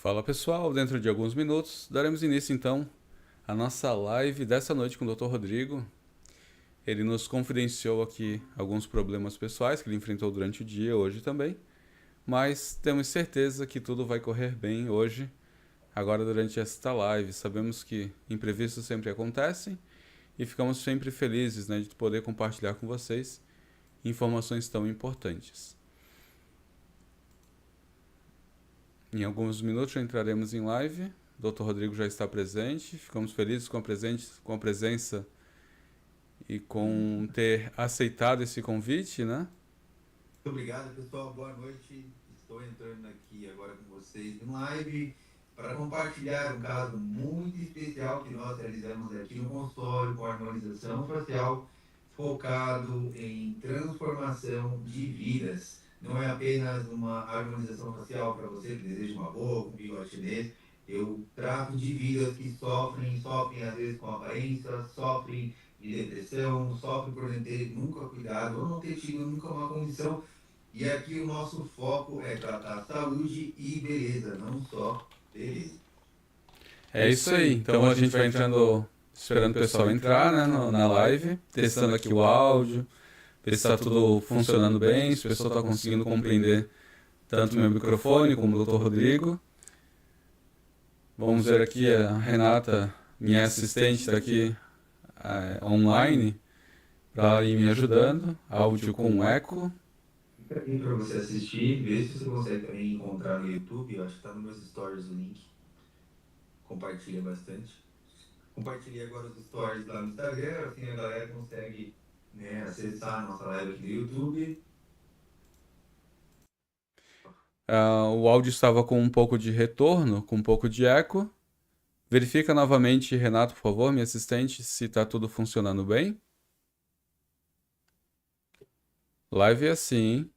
Fala pessoal, dentro de alguns minutos daremos início então à nossa live dessa noite com o Dr. Rodrigo. Ele nos confidenciou aqui alguns problemas pessoais que ele enfrentou durante o dia, hoje também, mas temos certeza que tudo vai correr bem hoje, agora durante esta live. Sabemos que imprevistos sempre acontecem e ficamos sempre felizes, né, de poder compartilhar com vocês informações tão importantes. Em alguns minutos já entraremos em live. O Dr. Rodrigo já está presente. Ficamos felizes com a presença e com ter aceitado esse convite, né? Muito obrigado, pessoal. Boa noite. Estou entrando aqui agora com vocês em live para compartilhar um caso muito especial que nós realizamos aqui no consultório com harmonização facial, focado em transformação de vidas. Não é apenas uma harmonização facial para você que deseja uma boca, um bigode chinês. Eu trato de vidas que sofrem às vezes com aparência, sofrem de depressão, sofrem por não ter nunca cuidado ou não ter tido nunca uma condição. E aqui o nosso foco é tratar saúde e beleza, não só beleza. É isso aí. Então a gente vai entrando, esperando o pessoal entrar, né, na live, testando aqui o áudio, ver se está tudo funcionando bem, se o pessoal está conseguindo compreender tanto meu microfone como o Dr. Rodrigo. Vamos ver aqui a Renata, minha assistente, está aqui online para ir me ajudando. Áudio com eco. Fica aqui para você assistir, ver se você consegue também encontrar no YouTube. Eu acho que está nos meus stories o link. Compartilha bastante. Compartilhei agora os stories lá no Instagram, assim a galera consegue, né, acessar a nossa live aqui no YouTube. O áudio estava com um pouco de retorno, com um pouco de eco. Verifica novamente, Renato, por favor, minha assistente, se está tudo funcionando bem. Live é assim, hein?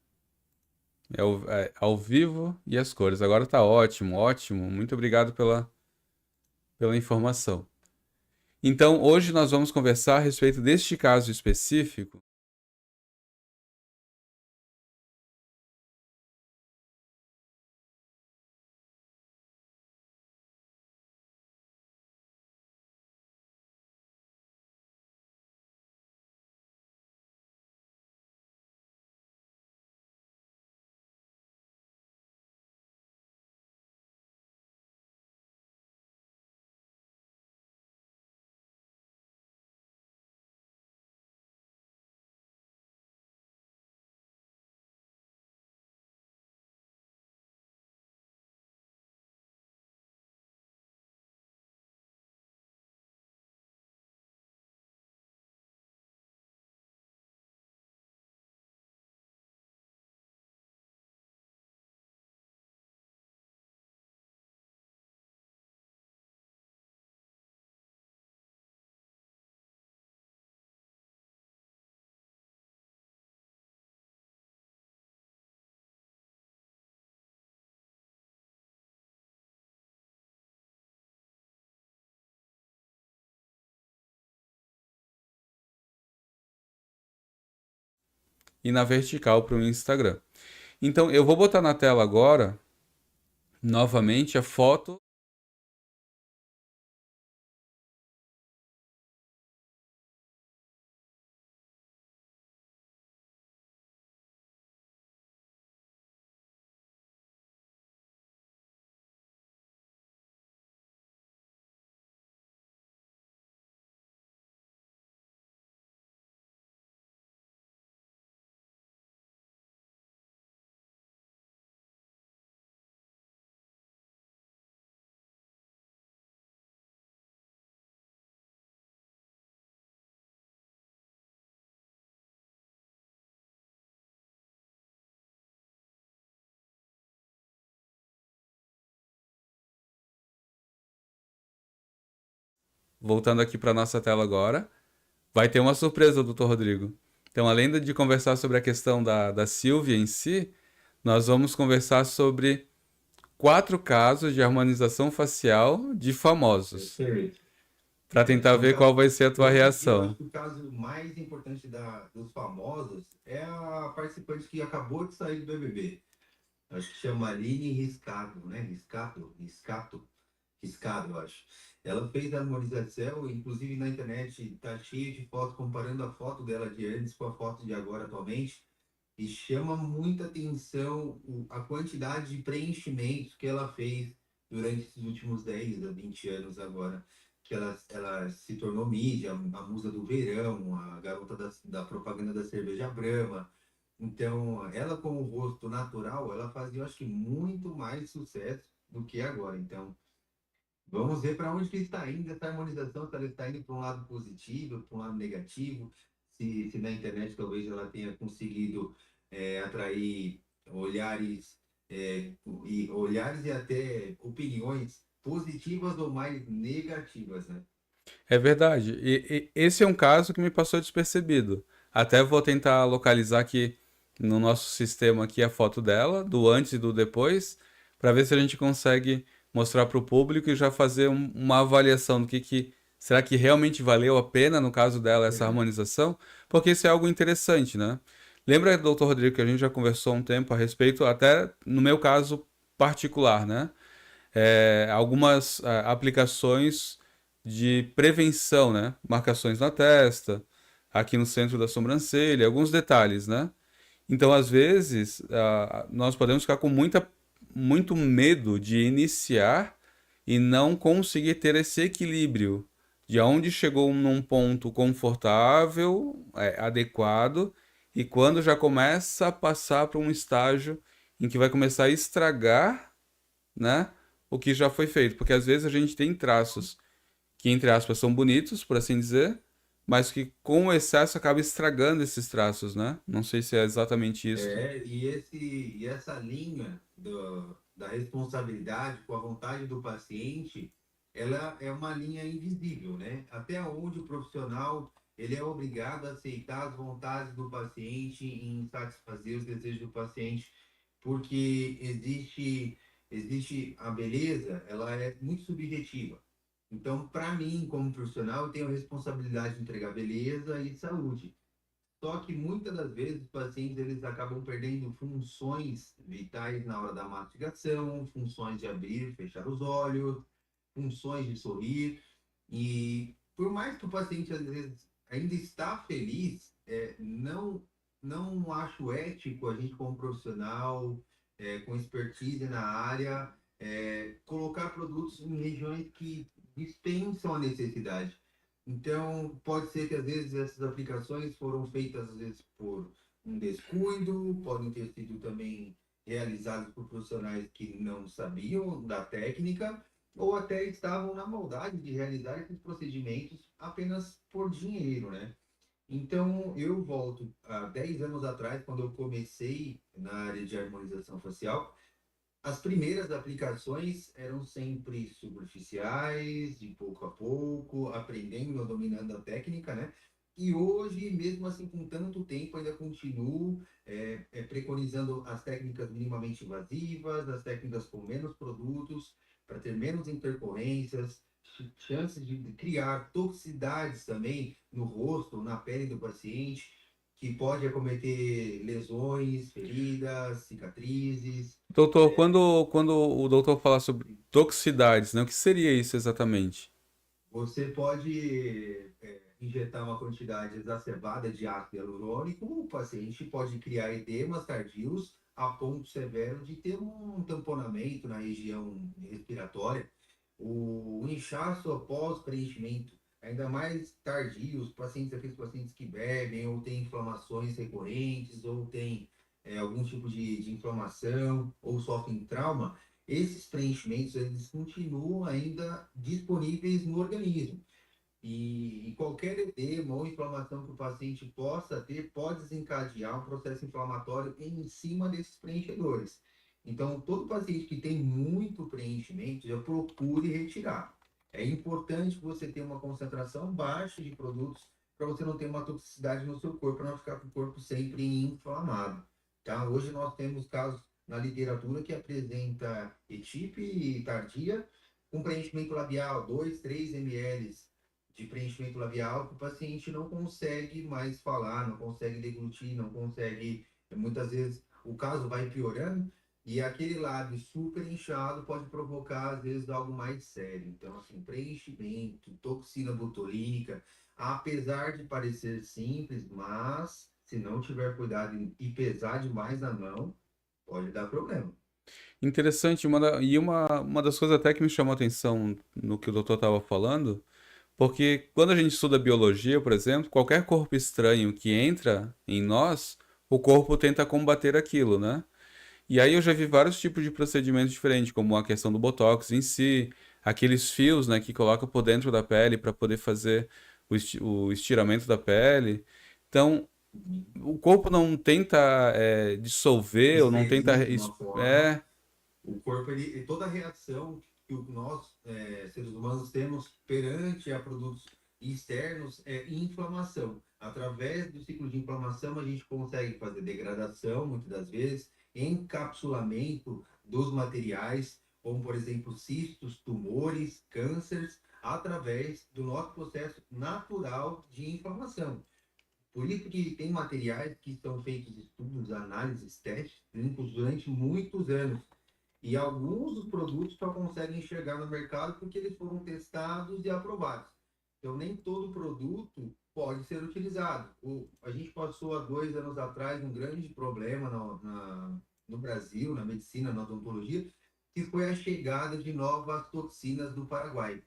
Ao vivo e as cores. Agora está ótimo, ótimo. Muito obrigado pela informação. Então, hoje nós vamos conversar a respeito deste caso específico. E na vertical para o Instagram. Então, eu vou botar na tela agora, novamente, a foto. Voltando aqui para nossa tela agora, vai ter uma surpresa, doutor Rodrigo. Então, além de conversar sobre a questão da Silvia em si, nós vamos conversar sobre 4 casos de harmonização facial de famosos, Perfeito. para tentar ver qual vai ser a tua Eu reação. acho que o caso mais importante dos famosos é a participante que acabou de sair do BBB. Acho que chama Aline Riscado, né? Riscado, eu acho. Ela fez a harmonização, inclusive na internet tá cheio de fotos comparando a foto dela de antes com a foto de agora atualmente. E chama muita atenção a quantidade de preenchimentos que ela fez durante esses últimos 10 a 20 anos agora. Que ela se tornou mídia, a musa do verão, a garota da propaganda da cerveja Brahma. Então, ela com o rosto natural, ela fazia, eu acho que, muito mais sucesso do que agora. Então, vamos ver para onde que está indo essa harmonização, se ela está indo para um lado positivo, para um lado negativo, se na internet talvez ela tenha conseguido atrair olhares, olhares e até opiniões positivas ou mais negativas, né? É verdade. E esse é um caso que me passou despercebido. Até vou tentar localizar aqui no nosso sistema aqui a foto dela, do antes e do depois, para ver se a gente consegue mostrar para o público e já fazer uma avaliação do que será que realmente valeu a pena no caso dela essa É, harmonização, porque isso é algo interessante, né? Lembra, doutor Rodrigo, que a gente já conversou um tempo a respeito, até no meu caso particular, né? Algumas aplicações de prevenção, né? Marcações na testa, aqui no centro da sobrancelha, alguns detalhes, né? Então, às vezes, nós podemos ficar com muito medo de iniciar e não conseguir ter esse equilíbrio de onde chegou num ponto confortável, adequado, e quando já começa a passar para um estágio em que vai começar a estragar, né, o que já foi feito. Porque às vezes a gente tem traços que, entre aspas, são bonitos, por assim dizer, mas que com o excesso acaba estragando esses traços, né? Não sei se é exatamente isso. e essa linha da responsabilidade com a vontade do paciente, ela é uma linha invisível, né? Até onde o profissional ele é obrigado a aceitar as vontades do paciente em satisfazer os desejos do paciente, porque existe a beleza, ela é muito subjetiva. Então, para mim, como profissional, eu tenho a responsabilidade de entregar beleza e saúde. Só que muitas das vezes os pacientes eles acabam perdendo funções vitais na hora da mastigação, funções de abrir e fechar os olhos, funções de sorrir. E por mais que o paciente às vezes ainda está feliz, não acho ético a gente como profissional, com expertise na área, colocar produtos em regiões que dispensam a necessidade. Então, pode ser que às vezes essas aplicações foram feitas às vezes por um descuido, podem ter sido também realizadas por profissionais que não sabiam da técnica ou até estavam na maldade de realizar esses procedimentos apenas por dinheiro, né? Então, eu volto a 10 anos atrás, quando eu comecei na área de harmonização facial, as primeiras aplicações eram sempre superficiais, de pouco a pouco, aprendendo, dominando a técnica, né? E hoje, mesmo assim, com tanto tempo, ainda continuo preconizando as técnicas minimamente invasivas, as técnicas com menos produtos, para ter menos intercorrências, chances de criar toxicidades também no rosto, na pele do paciente, que pode acometer lesões, feridas, cicatrizes. Doutor, quando o doutor fala sobre toxicidades, né? O que seria isso exatamente? Você pode injetar uma quantidade exacerbada de ácido hialurônico, o paciente pode criar edemas tardios a ponto severo de ter um tamponamento na região respiratória, o inchaço após preenchimento, ainda mais tardios, aqueles pacientes que bebem ou têm inflamações recorrentes ou têm algum tipo de inflamação ou sofrem trauma, esses preenchimentos eles continuam ainda disponíveis no organismo. E qualquer edema ou inflamação que o paciente possa ter pode desencadear um processo inflamatório em cima desses preenchedores. Então, todo paciente que tem muito preenchimento, já procure retirar. É importante você ter uma concentração baixa de produtos para você não ter uma toxicidade no seu corpo, para não ficar com o corpo sempre inflamado. Tá? Hoje nós temos casos na literatura que apresenta etipe tardia com preenchimento labial, 2, 3 ml de preenchimento labial que o paciente não consegue mais falar, não consegue deglutir, não consegue. Muitas vezes o caso vai piorando E aquele lábio super inchado pode provocar, às vezes, algo mais sério. Então, assim, preenchimento, toxina botulínica, apesar de parecer simples, mas se não tiver cuidado e pesar demais na mão, pode dar problema. Interessante, uma das coisas até que me chamou a atenção no que o doutor estava falando, porque quando a gente estuda biologia, por exemplo, qualquer corpo estranho que entra em nós, o corpo tenta combater aquilo, né? E aí eu já vi vários tipos de procedimentos diferentes, como a questão do botox em si, aqueles fios, né, que coloca por dentro da pele para poder fazer o estiramento da pele. Então, o corpo não tenta dissolver ou não tenta. Expelir de uma forma. É, O corpo, toda a reação que nós, seres humanos, temos perante a produtos externos é inflamação. Através do ciclo de inflamação, a gente consegue fazer degradação, muitas das vezes, encapsulamento dos materiais, como, por exemplo, cistos, tumores, cânceres, através do nosso processo natural de inflamação. Por isso que tem materiais que são feitos estudos, análises, testes clínicos durante muitos anos e alguns dos produtos só conseguem chegar no mercado porque eles foram testados e aprovados. Então, nem todo produto pode ser utilizado. A gente passou há 2 anos atrás um grande problema no Brasil, na medicina, na odontologia, que foi a chegada de novas toxinas do Paraguai.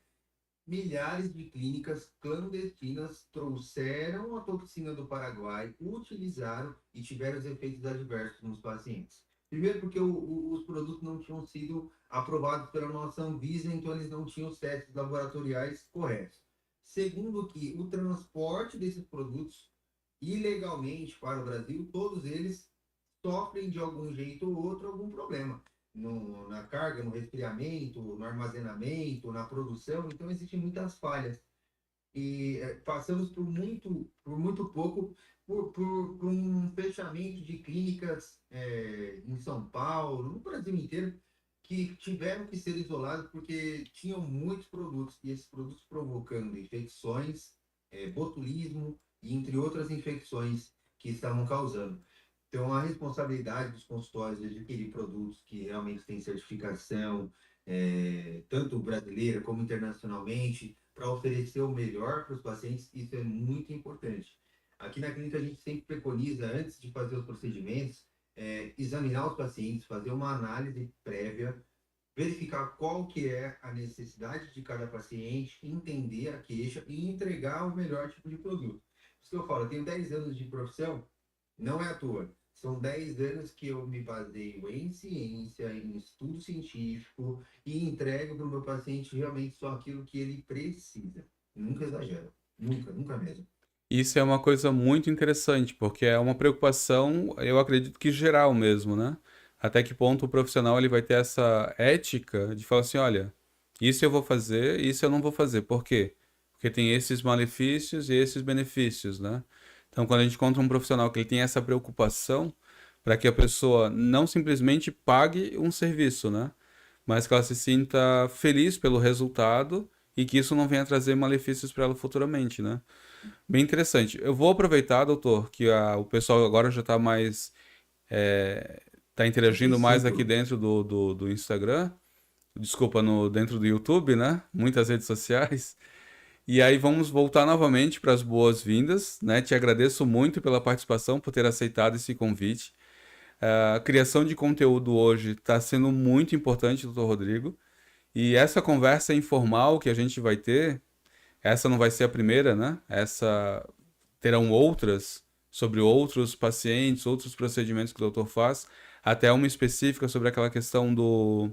Milhares de clínicas clandestinas trouxeram a toxina do Paraguai, utilizaram e tiveram os efeitos adversos nos pacientes. Primeiro, porque os produtos não tinham sido aprovados pela nossa Anvisa, então eles não tinham os testes laboratoriais corretos. Segundo, que o transporte desses produtos ilegalmente para o Brasil, todos eles sofrem de algum jeito ou outro algum problema na carga, no resfriamento, no armazenamento, na produção. Então, existem muitas falhas. E passamos por muito pouco, por um fechamento de clínicas em São Paulo, no Brasil inteiro, que tiveram que ser isolados porque tinham muitos produtos, e esses produtos provocando infecções, botulismo, e entre outras infecções que estavam causando. Então, a responsabilidade dos consultórios de adquirir produtos que realmente têm certificação, tanto brasileira como internacionalmente, para oferecer o melhor para os pacientes, isso é muito importante. Aqui na clínica, a gente sempre preconiza, antes de fazer os procedimentos, examinar os pacientes, fazer uma análise prévia, verificar qual que é a necessidade de cada paciente, entender a queixa e entregar o melhor tipo de produto. Por isso que eu falo, eu tenho 10 anos de profissão, não é à toa. São 10 anos que eu me baseio em ciência, em estudo científico e entrego para o meu paciente realmente só aquilo que ele precisa. Nunca exagero. Nunca, nunca mesmo. isso é uma coisa muito interessante, porque é uma preocupação, eu acredito que geral mesmo, né? Até que ponto o profissional ele vai ter essa ética de falar assim, olha, isso eu vou fazer, isso eu não vou fazer. Por quê? Porque tem esses malefícios e esses benefícios, né? Então, quando a gente encontra um profissional que ele tem essa preocupação para que a pessoa não simplesmente pague um serviço, né? Mas que ela se sinta feliz pelo resultado e que isso não venha trazer malefícios para ela futuramente, né? Bem interessante. Eu vou aproveitar, doutor, que o pessoal agora já está mais, tá interagindo mais aqui Sensível. dentro do Instagram, desculpa, dentro do YouTube, né? Muitas redes sociais. E aí vamos voltar novamente para as boas-vindas, né? Te agradeço muito pela participação, por ter aceitado esse convite. A criação de conteúdo hoje está sendo muito importante, doutor Rodrigo. E essa conversa informal que a gente vai ter, essa não vai ser a primeira, né? Essa terão outras sobre outros pacientes, outros procedimentos que o doutor faz, até uma específica sobre aquela questão do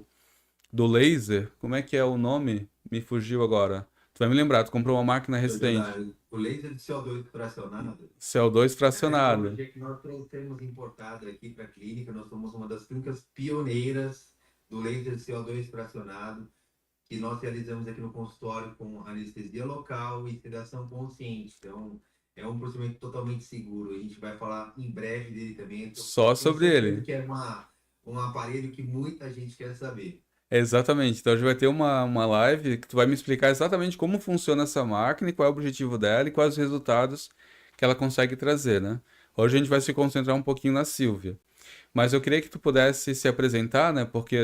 laser. Como é que é o nome? Me fugiu agora. Tu vai me lembrar, tu comprou uma máquina Deixa eu te recente. dar o laser de CO2 fracionado. CO2 É fracionado. tecnologia que nós trouxemos importada aqui para a clínica. Nós somos uma das clínicas pioneiras do laser de CO2 fracionado, que nós realizamos aqui no consultório com anestesia local e sedação consciente. Então, é um procedimento totalmente seguro. A gente vai falar em breve dele também. Eu Só tenho sobre certeza ele. que é um aparelho que muita gente quer saber. Exatamente. Então, hoje vai ter uma live que tu vai me explicar exatamente como funciona essa máquina, e qual é o objetivo dela e quais os resultados que ela consegue trazer, né? Hoje a gente vai se concentrar um pouquinho na Silvia. Mas eu queria que tu pudesse se apresentar, né? Porque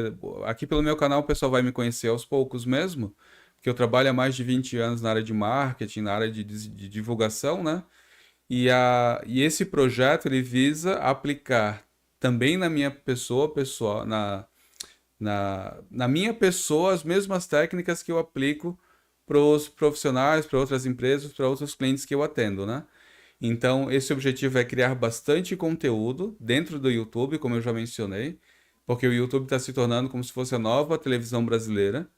aqui pelo meu canal o pessoal vai me conhecer aos poucos mesmo, porque eu trabalho há mais de 20 anos na área de marketing, na área de divulgação, né? E esse projeto ele visa aplicar também na minha pessoa, pessoal, na minha pessoa as mesmas técnicas que eu aplico para os profissionais, para outras empresas, para outros clientes que eu atendo, né? Então, esse objetivo é criar bastante conteúdo dentro do YouTube, como eu já mencionei, porque o YouTube está se tornando como se fosse a nova televisão brasileira.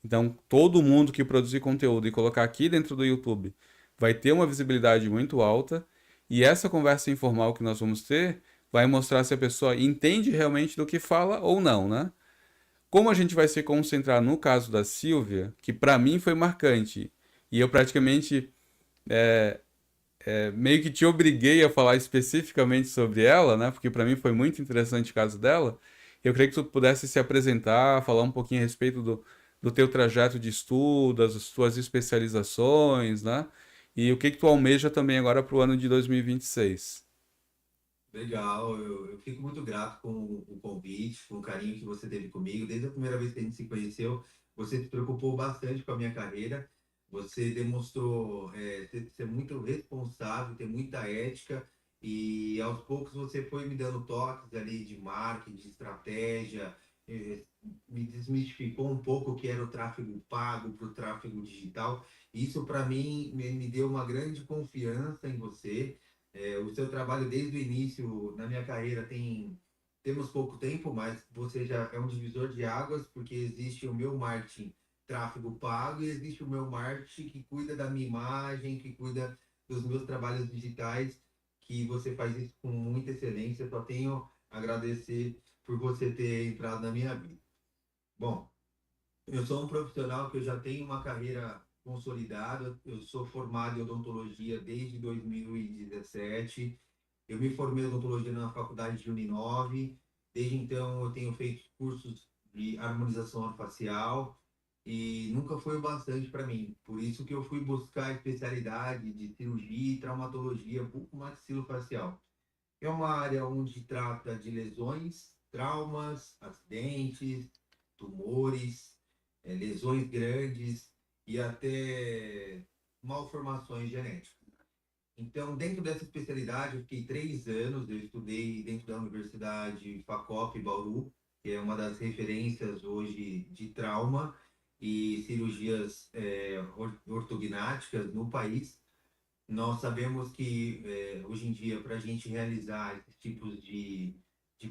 Então, todo mundo que produzir conteúdo e colocar aqui dentro do YouTube vai ter uma visibilidade muito alta, e essa conversa informal que nós vamos ter vai mostrar se a pessoa entende realmente do que fala ou não, né? Como a gente vai se concentrar no caso da Silvia, que para mim foi marcante, e eu praticamente meio que te obriguei a falar especificamente sobre ela, né? Porque para mim foi muito interessante o caso dela. Eu queria que tu pudesse se apresentar, falar um pouquinho a respeito do teu trajeto de estudo, as tuas especializações, né? E o que que tu almeja também agora para o ano de 2026. Legal, eu fico muito grato com o convite, com o carinho que você teve comigo. Desde a primeira vez que a gente se conheceu, você se preocupou bastante com a minha carreira. Você demonstrou ser muito responsável, ter muita ética e aos poucos você foi me dando toques ali de marketing, de estratégia, eh, me desmistificou um pouco o que era o tráfego pago para o tráfego digital. Isso para mim me deu uma grande confiança em você. O seu trabalho desde o início na minha carreira temos pouco tempo, mas você já é um divisor de águas, porque existe o meu marketing tráfego pago e existe o meu marketing que cuida da minha imagem, que cuida dos meus trabalhos digitais, que você faz isso com muita excelência. Só tenho a agradecer por você ter entrado na minha vida. Bom, eu sou um profissional que eu já tenho uma carreira consolidada. Eu sou formado em odontologia desde 2017. Eu me formei em odontologia na faculdade de Uninove. Desde então, eu tenho feito cursos de harmonização facial e nunca foi o bastante para mim. Por isso que eu fui buscar a especialidade de cirurgia e traumatologia bucomaxilofacial. É uma área onde trata de lesões, traumas, acidentes, tumores, lesões grandes e até malformações genéticas. Então, dentro dessa especialidade, eu fiquei 3 anos. Eu estudei dentro da Universidade FACOP Bauru, que é uma das referências hoje de trauma e cirurgias ortognáticas no país. Nós sabemos que hoje em dia, para a gente realizar esses tipos de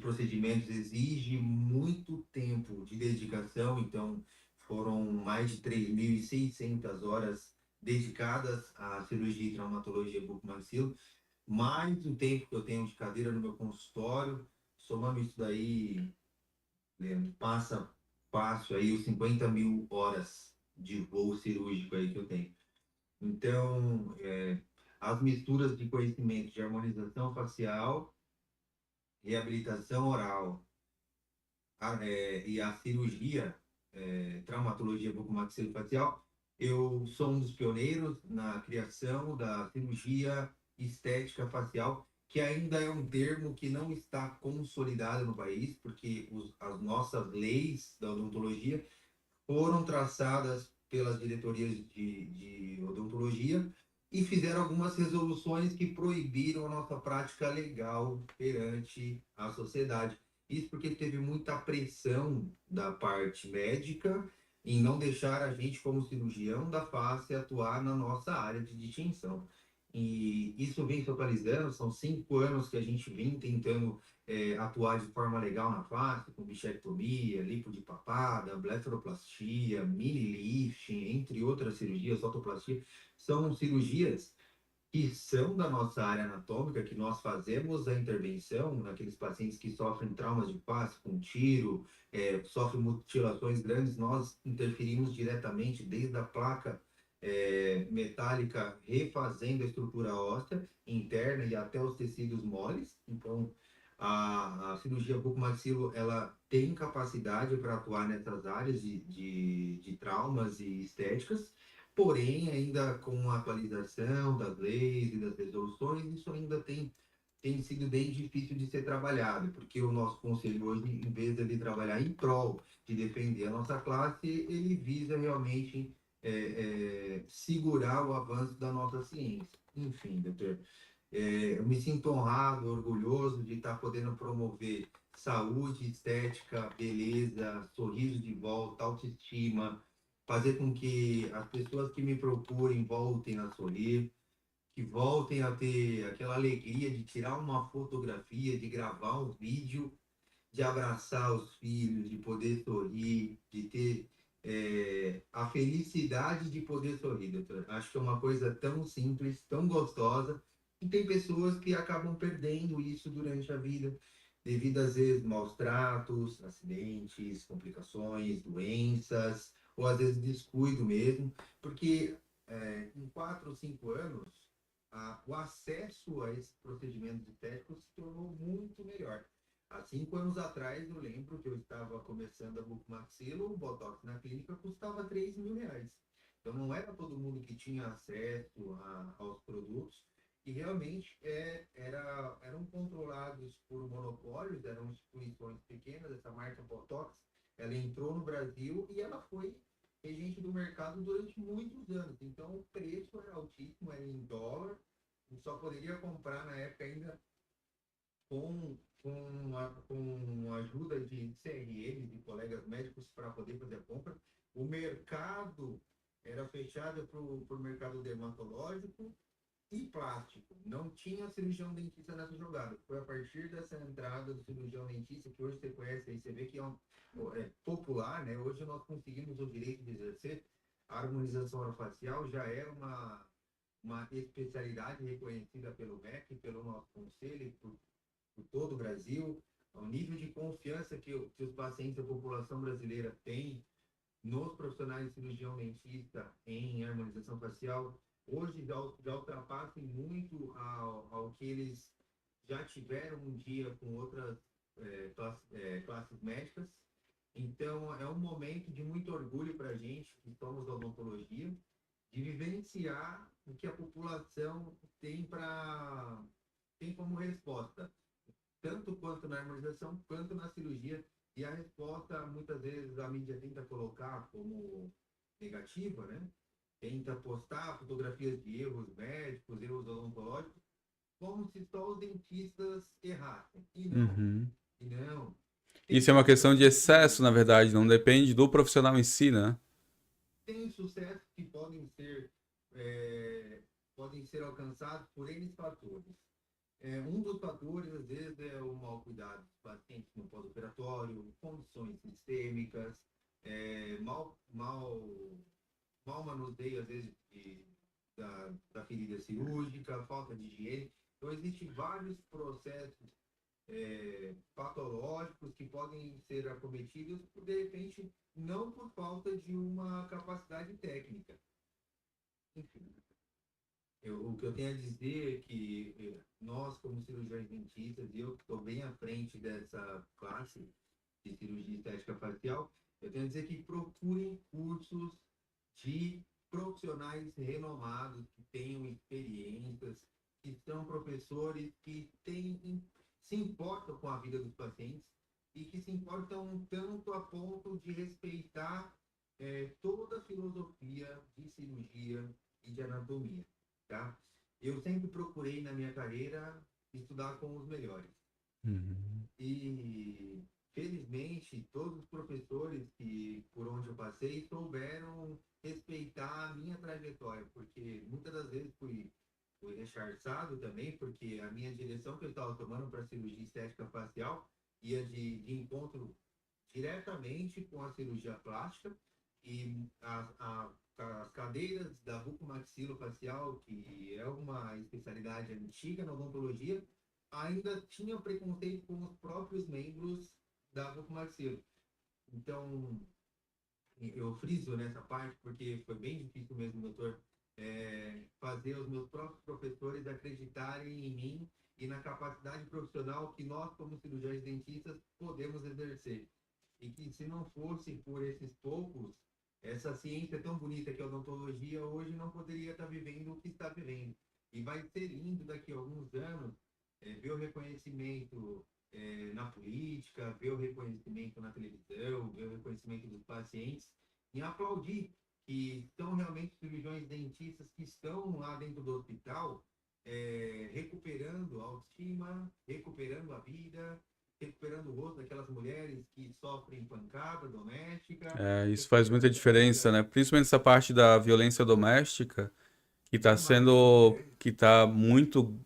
procedimentos, exige muito tempo de dedicação. Então, foram mais de 3.600 horas dedicadas à cirurgia e traumatologia bucomaxilo, mais o tempo que eu tenho de cadeira no meu consultório. Somando isso daí, passa fácil aí os 50.000 horas de voo cirúrgico aí que eu tenho. Então, as misturas de conhecimento de harmonização facial, reabilitação oral e a cirurgia, traumatologia bucomaxilofacial, eu sou um dos pioneiros na criação da cirurgia estética facial, que ainda é um termo que não está consolidado no país, porque as nossas leis da odontologia foram traçadas pelas diretorias de odontologia e fizeram algumas resoluções que proibiram a nossa prática legal perante a sociedade. Isso porque teve muita pressão da parte médica em não deixar a gente, como cirurgião da face, atuar na nossa área de distinção. E isso vem se atualizando. São 5 anos que a gente vem tentando atuar de forma legal na face, com bichectomia, lipo de papada, blefaroplastia, mini lifting, entre outras cirurgias, otoplastia. São cirurgias que são da nossa área anatômica, que nós fazemos a intervenção naqueles pacientes que sofrem traumas de face com tiro, sofrem mutilações grandes. Nós interferimos diretamente desde a placa metálica, refazendo a estrutura óssea interna e até os tecidos moles. Então, a cirurgia bucomaxilo, ela tem capacidade para atuar nessas áreas de traumas e estéticas, porém, ainda com a atualização das leis e das resoluções, isso ainda tem tem sido bem difícil de ser trabalhado, porque o nosso conselho hoje, em vez de ele trabalhar em prol de defender a nossa classe, ele visa realmente segurar o avanço da nossa ciência. Enfim, doutor, eu me sinto honrado, orgulhoso de estar podendo promover saúde, estética, beleza, sorriso de volta, autoestima, fazer com que as pessoas que me procurem voltem a sorrir, que voltem a ter aquela alegria de tirar uma fotografia, de gravar um vídeo, de abraçar os filhos, de poder sorrir, de ter a felicidade de poder sorrir, doutor. Acho que é uma coisa tão simples, tão gostosa, e tem pessoas que acabam perdendo isso durante a vida, devido às vezes maus tratos, acidentes, complicações, doenças, ou às vezes descuido mesmo, porque em 4 ou 5 anos o acesso a esses procedimentos estéticos se tornou muito melhor. Há 5 anos atrás, eu lembro que eu estava começando a bucomaxilo, o Botox na clínica custava R$ 3.000. Então, não era todo mundo que tinha acesso aos produtos e realmente eram controlados por monopólios, eram instituições pequenas. Essa marca Botox, ela entrou no Brasil e ela foi regente do mercado durante muitos anos. Então, o preço era altíssimo, era em dólar, e só poderia comprar na época ainda com a ajuda de CRM, de colegas médicos, para poder fazer a compra. O mercado era fechado para o mercado dermatológico e plástico. Não tinha cirurgião dentista nessa jogada. Foi a partir dessa entrada do cirurgião dentista, que hoje você conhece, aí você vê que é popular, né? Hoje nós conseguimos o direito de exercer. A harmonização orofacial já é uma especialidade reconhecida pelo MEC, pelo nosso conselho, por todo o Brasil. O nível de confiança que os pacientes da população brasileira têm nos profissionais de cirurgião dentista em harmonização facial, hoje já ultrapassam muito ao que eles já tiveram um dia com outras classes médicas. Então, é um momento de muito orgulho para a gente, que somos da odontologia, de vivenciar o que a população tem como resposta, tanto quanto na harmonização, quanto na cirurgia. E a resposta, muitas vezes, a mídia tenta colocar como negativa, né? Tenta postar fotografias de erros médicos, erros odontológicos, como se só os dentistas errassem. E não, Uhum. e não. Tem Isso é uma questão de sucesso excesso, na verdade, não depende do profissional em si, né? tem sucesso que é, podem ser alcançados por N fatores. Um dos fatores, às vezes, é o mau cuidado dos pacientes no pós-operatório, condições sistêmicas, é, mal, mal, mau manuseio, às vezes, da ferida cirúrgica, falta de higiene. Então, existem vários processos patológicos que podem ser acometidos, de repente, não por falta de uma capacidade técnica. Enfim, o que eu tenho a dizer é que nós, como cirurgiões dentistas, e eu que estou bem à frente dessa classe de cirurgia estética facial, eu tenho a dizer que procurem cursos de profissionais renomados, que tenham experiências, que são professores que se importam com a vida dos pacientes e que se importam tanto a ponto de respeitar toda a filosofia de cirurgia e de anatomia, tá? Eu sempre procurei na minha carreira estudar com os melhores. Uhum. E felizmente todos os professores que por onde eu passei souberam respeitar a minha trajetória, porque muitas das vezes fui recharçado também, porque a minha direção que eu estava tomando para cirurgia estética facial ia de encontro diretamente com a cirurgia plástica e as cadeiras da bucomaxilofacial, que é uma especialidade antiga na odontologia, ainda tinha preconceito com os próprios membros da bucomaxilo. Então, eu friso nessa parte porque foi bem difícil mesmo, doutor, fazer os meus próprios professores acreditarem em mim e na capacidade profissional que nós, como cirurgiões dentistas, podemos exercer. E que se não fosse por esses poucos, essa ciência tão bonita que é a odontologia hoje não poderia estar vivendo o que está vivendo. E vai ser lindo daqui a alguns anos ver o reconhecimento na política, ver o reconhecimento na televisão, ver o reconhecimento dos pacientes e aplaudir que são realmente cirurgiões dentistas que estão lá dentro do hospital recuperando a autoestima, recuperando a vida, recuperando o rosto daquelas mulheres que sofrem pancada doméstica, Isso faz muita recuperando a diferença, vida né? Principalmente essa parte da violência doméstica, que está muito.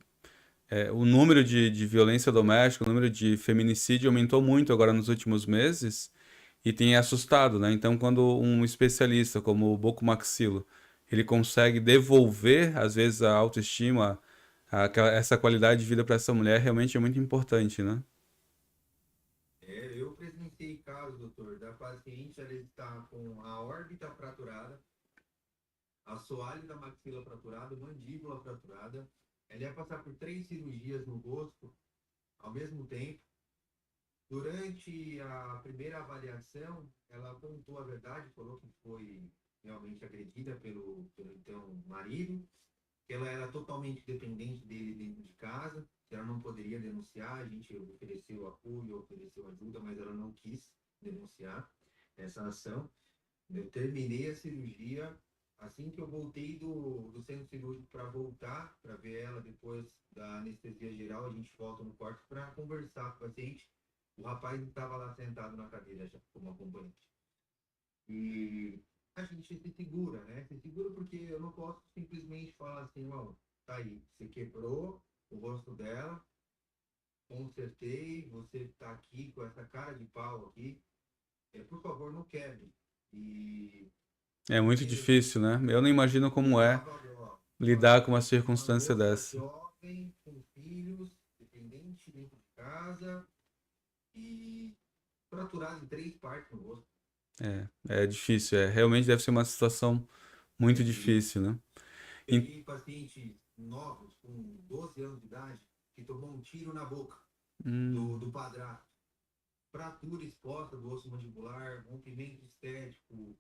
O número de violência doméstica, o número de feminicídio aumentou muito agora nos últimos meses e tem assustado, né? Então, quando um especialista como o Boco Maxilo, ele consegue devolver, às vezes, a autoestima, essa qualidade de vida para essa mulher, realmente é muito importante, né? Eu presenciei casos, doutor, da paciente, ela está com a órbita fraturada, assoalho da maxila fraturada, mandíbula fraturada. Ela ia passar por 3 cirurgias no rosto ao mesmo tempo. Durante a primeira avaliação, ela contou a verdade, falou que foi realmente agredida pelo então marido, que ela era totalmente dependente dele dentro de casa, que ela não poderia denunciar. A gente ofereceu apoio, ofereceu ajuda, mas ela não quis denunciar essa ação. Eu terminei a cirurgia. Assim que eu voltei do centro cirúrgico para voltar, para ver ela depois da anestesia geral, a gente volta no quarto para conversar com o paciente. O rapaz estava lá sentado na cadeira já como acompanhante. E a gente se segura, né? Se segura porque eu não posso simplesmente falar assim, ó, tá aí, você quebrou o rosto dela, consertei, você tá aqui com essa cara de pau aqui, por favor, não quebre. E É muito ele difícil, né? Eu não imagino como é tava, ó, lidar com uma uma circunstância moça dessa. jovem, com filhos, dependente dentro de casa e fraturada em 3 partes no rosto. É difícil, realmente deve ser uma situação muito É difícil. difícil, né? E- Peguei pacientes novos, com 12 anos de idade, que tomou um tiro na boca do hum, padrasto. Fratura exposta do osso mandibular, rompimento estético,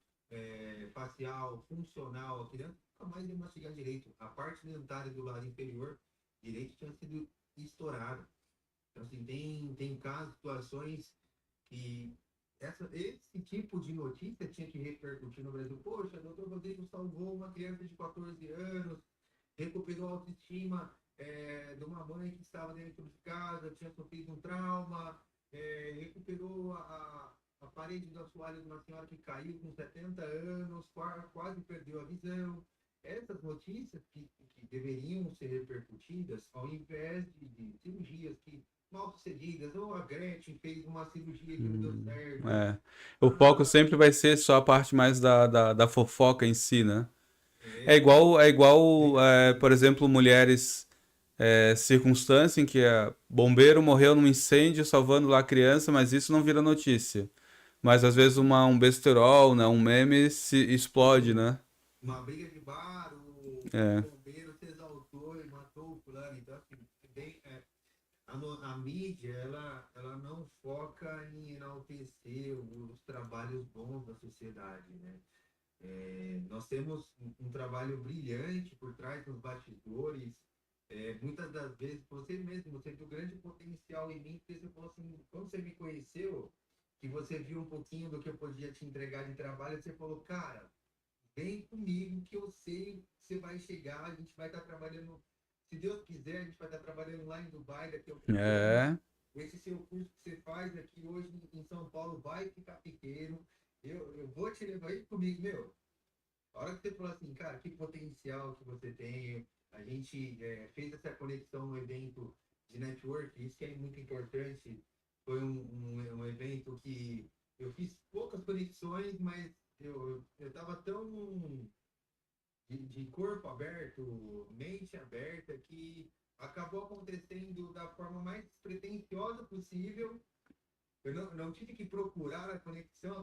facial, funcional. A criança nunca mais ia mastigar direito. A parte dentária do lado inferior direito tinha sido estourada. Então, assim, tem casos, situações que esse tipo de notícia tinha que repercutir no Brasil. Poxa, o doutor Rodrigo salvou uma criança de 14 anos, recuperou a autoestima de uma mãe que estava dentro de casa, tinha sofrido um trauma, recuperou a parede do assoalho de uma senhora que caiu com 70 anos, quase perdeu a visão. Essas notícias que deveriam ser repercutidas, ao invés de cirurgias que mal sucedidas, ou a Gretchen fez uma cirurgia que não deu hum, certo. é. O foco Ah, sempre vai ser só a parte mais da fofoca em si, né? é, Por exemplo, mulheres circunstância em que bombeiro morreu num incêndio salvando lá a criança, mas isso não vira notícia. Mas às vezes um besterol, né, um meme se explode, né? uma briga de bar, o É, bombeiro se exaltou e matou o fulano. Então, assim, a mídia, ela não foca em enaltecer os trabalhos bons da sociedade, né? Nós temos um trabalho brilhante por trás dos bastidores. Muitas das vezes, você viu grande potencial em mim, porque você falou assim, quando você me conheceu, que você viu um pouquinho do que eu podia te entregar de trabalho, você falou, cara, vem comigo que eu sei que você vai chegar, a gente vai estar trabalhando, se Deus quiser, a gente vai estar trabalhando lá em Dubai daqui a alguns anos. é, Esse seu curso que você faz aqui hoje em São Paulo vai ficar pequeno. Eu vou te levar aí comigo, meu. A hora que você falou assim, cara, que potencial que você tem, a gente fez essa conexão no evento de network, isso que é muito importante. Foi um evento que eu fiz poucas conexões, mas eu estava tão de corpo aberto, mente aberta, que acabou acontecendo da forma mais despretensiosa possível. Eu não tive que procurar a conexão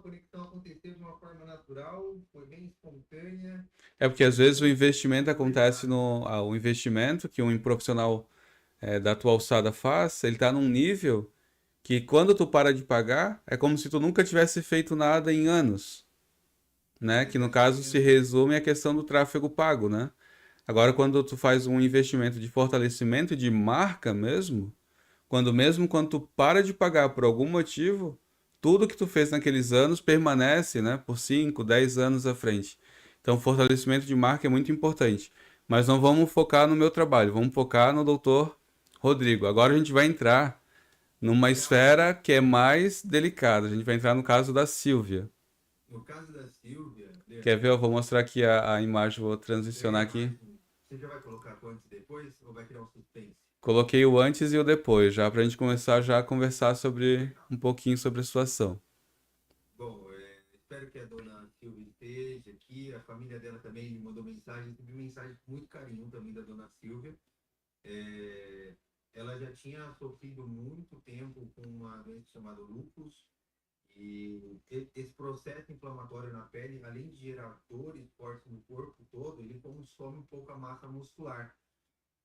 aconteceu de uma forma natural, foi bem espontânea porque às e vezes o foi investimento acontece conversada. o investimento que um profissional da tua alçada faz, ele tá num nível que quando tu para de pagar, é como se tu nunca tivesse feito nada em anos, Você né? não Que no tivesse caso se ganhando. resume à questão do tráfego pago, né? Agora, quando tu faz um investimento de fortalecimento de marca mesmo, quando tu para de pagar por algum motivo, tudo que tu fez naqueles anos permanece, né, por 5, 10 anos à frente. Então, fortalecimento de marca é muito importante. Mas não vamos focar no meu trabalho, vamos focar no doutor Rodrigo. Agora a gente vai entrar numa esfera que é mais delicada. A gente vai entrar no caso da Silvia. No caso da Silvia, Quer Leandro, ver? Eu vou mostrar aqui a imagem, vou é a transicionar aqui. imagem. Você já vai colocar antes e depois ou vai criar um suspense? Coloquei o antes e o depois, já para a gente começar já a conversar sobre Legal. um pouquinho sobre a situação. Bom, espero que a dona Silvia esteja aqui. A família dela também me mandou mensagem. Recebi mensagem com muito carinho também da dona Silvia. É, ela já tinha sofrido muito tempo com uma doença chamada lúpus. E esse processo inflamatório na pele, além de gerar dores fortes no corpo todo, ele consome um pouco a massa muscular.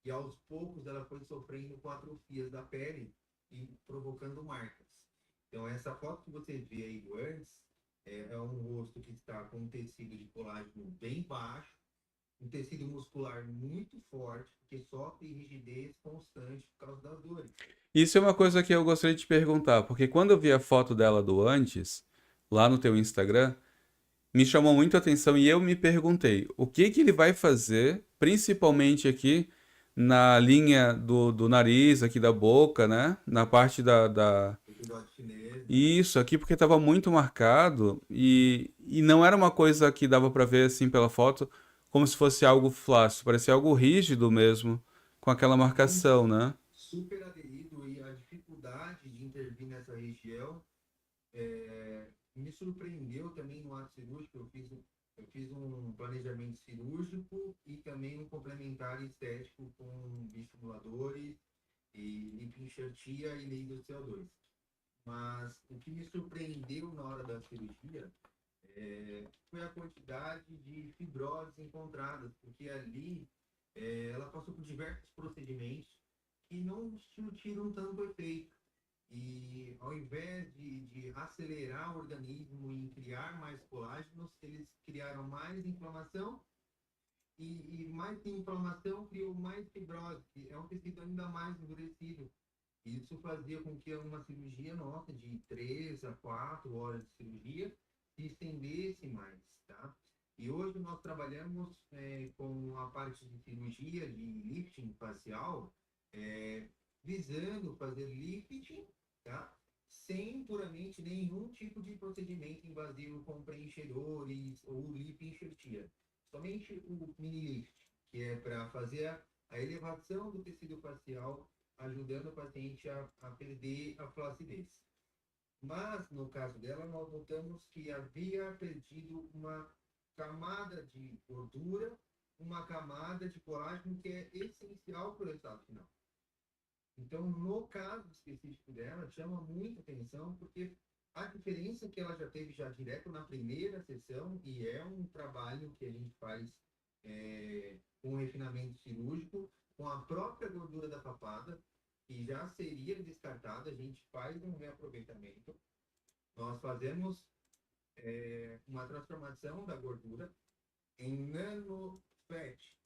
E aos poucos ela foi sofrendo com atrofias da pele e provocando marcas. Então, essa foto que você vê aí do antes é um rosto que está com um tecido de colágeno bem baixo, um tecido muscular muito forte, que sofre rigidez constante por causa das dores. Isso é uma coisa que eu gostaria de te perguntar, porque quando eu vi a foto dela do antes, lá no teu Instagram, me chamou muito a atenção e eu me perguntei, o que que ele vai fazer, principalmente aqui na linha do nariz, aqui da boca, né? Na parte da... Episódio chinês, né? Isso, aqui porque estava muito marcado e não era uma coisa que dava para ver assim pela foto como se fosse algo flácido, parecia algo rígido mesmo, com aquela Sim, marcação, né? super aderido e a dificuldade de intervir nessa região me surpreendeu também no ato cirúrgico. Eu fiz um planejamento cirúrgico e também um complementar estético com bioestimuladores e lipoenxertia e lei do CO2. Mas o que me surpreendeu na hora da cirurgia foi a quantidade de fibroses encontradas, porque ali ela passou por diversos procedimentos que não surtiram tanto efeito. E ao invés de acelerar o organismo em criar mais colágenos, eles criaram mais inflamação e mais inflamação criou mais fibrose, que é um tecido ainda mais endurecido. Isso fazia com que uma cirurgia nossa de 3 a 4 horas de cirurgia se estendesse mais, tá? E hoje nós trabalhamos com a parte de cirurgia de lifting facial, é, visando fazer lifting, tá? Sem puramente nenhum tipo de procedimento invasivo com preenchedores ou lipoenxertia. Somente o mini lift, que é para fazer a elevação do tecido facial, ajudando o paciente a perder a flacidez. Mas, no caso dela, nós notamos que havia perdido uma camada de gordura, uma camada de colágeno que é essencial para o resultado final. Então, no caso específico dela, chama muita atenção, porque a diferença que ela já teve já direto na primeira sessão, e é um trabalho que a gente faz com refinamento cirúrgico, com a própria gordura da papada, que já seria descartada, a gente faz um reaproveitamento. Nós fazemos uma transformação da gordura em nanofat.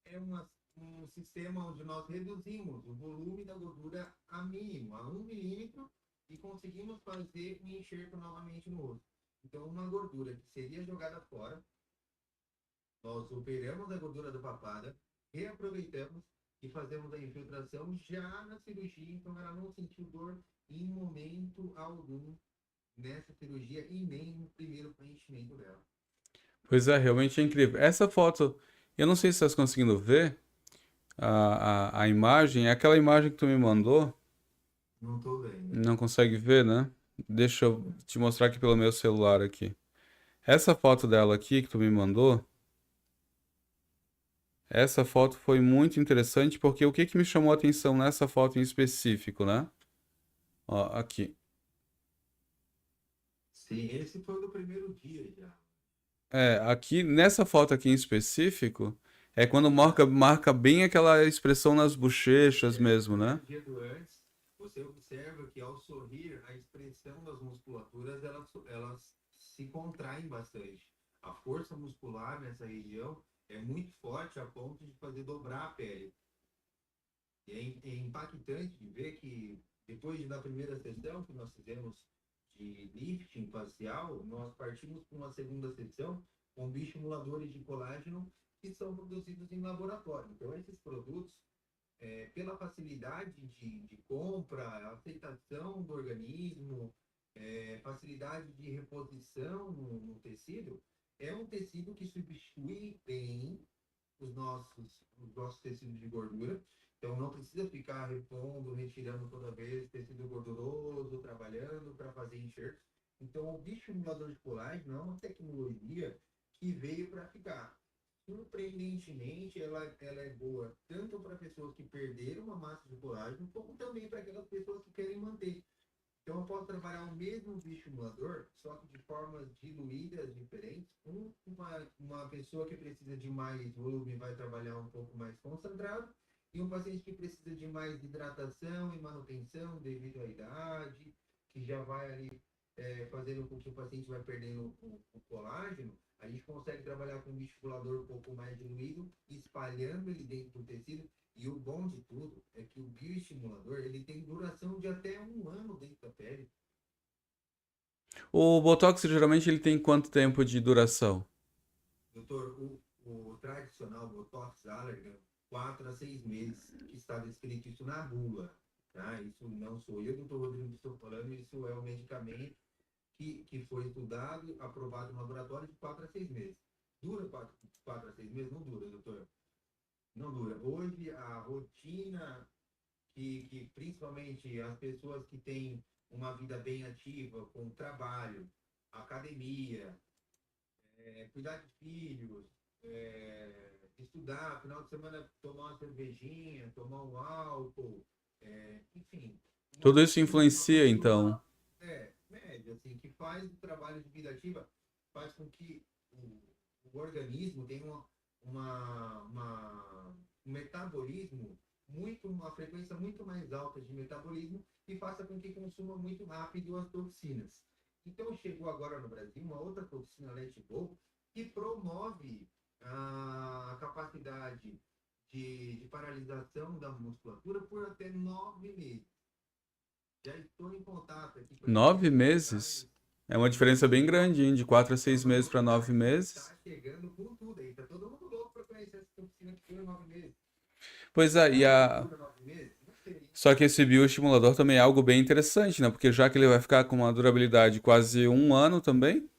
É um sistema onde nós reduzimos o volume da gordura a mínimo, a 1 milímetro, e conseguimos fazer um enxerto novamente no rosto. Então, uma gordura que seria jogada fora, nós operamos a gordura da papada, reaproveitamos e fazemos a infiltração já na cirurgia, então ela não sentiu dor em momento algum nessa cirurgia e nem no primeiro preenchimento dela. Pois é, realmente é incrível. Essa foto, eu não sei se estás conseguindo ver a imagem, é aquela imagem que tu me mandou, Não estou vendo. não consegue ver, né? Deixa eu te mostrar aqui pelo meu celular aqui. Essa foto dela aqui que tu me mandou, essa foto foi muito interessante porque o que que me chamou a atenção nessa foto em específico, né? Ó, aqui. Sim, esse foi o do primeiro dia já. É, aqui nessa foto aqui em específico, é quando marca bem aquela expressão nas bochechas No mesmo, né? primeiro dia do antes, você observa que ao sorrir, a expressão das musculaturas elas se contraem bastante. A força muscular nessa região é muito forte a ponto de fazer dobrar a pele. É impactante de ver que depois da primeira sessão que nós fizemos de lifting facial, nós partimos para uma segunda sessão com bioestimuladores de colágeno que são produzidos em laboratório. Então, esses produtos, pela facilidade de compra, aceitação do organismo, facilidade de reposição no tecido, é um tecido que substitui bem os nossos tecidos de gordura. Então, não precisa ficar repondo, retirando toda vez tecido gorduroso, trabalhando para fazer enxertos. Então, o bioestimulador de colágeno é uma tecnologia que veio para ficar. Surpreendentemente, ela é boa tanto para pessoas que perderam a massa de colágeno, como também para aquelas pessoas que querem manter. Então, eu posso trabalhar o mesmo bioestimulador, só que de formas diluídas, diferentes. Uma pessoa que precisa de mais volume vai trabalhar um pouco mais concentrado, e um paciente que precisa de mais hidratação e manutenção devido à idade, que já vai ali fazendo com que o paciente vai perdendo o colágeno, a gente consegue trabalhar com um bioestimulador um pouco mais diluído, espalhando ele dentro do tecido. E o bom de tudo é que o bioestimulador ele tem duração de até 1 ano dentro da pele. O Botox geralmente ele tem quanto tempo de duração? Doutor, o tradicional Botox Allergan, 4 a 6 meses, que está descrito isso na bula. Tá? Isso não sou eu, doutor Rodrigo, que estou falando, isso é um medicamento que foi estudado, aprovado no laboratório de 4 a 6 meses. Dura 4 a 6 meses? Não dura, doutor. Não dura. Hoje, a rotina que principalmente as pessoas que têm uma vida bem ativa, com trabalho, academia, cuidar de filhos, estudar, final de semana tomar uma cervejinha, tomar um álcool, enfim, uma Tudo isso rotina de uma influencia, então. pessoa média, assim, que faz o trabalho de vida ativa, faz com que o organismo tenha um metabolismo uma frequência muito mais alta de metabolismo e faça com que consuma muito rápido as toxinas. Então chegou agora no Brasil uma outra toxina Letgo que promove a capacidade de paralisação da musculatura por até 9 meses. Já estou em contato aqui com a Nove empresa, tá? meses? É uma diferença bem grande, hein? De 4 a É 6 uma meses para novidade. 9 meses. Está chegando com tudo aí. Está todo mundo louco para conhecer essa toxina que dura 9 meses. Pois é, e Como que a... dura 9 meses? Não sei. Só que esse bioestimulador também é algo bem interessante, né? Porque já que ele vai ficar com uma durabilidade de quase 1 ano também.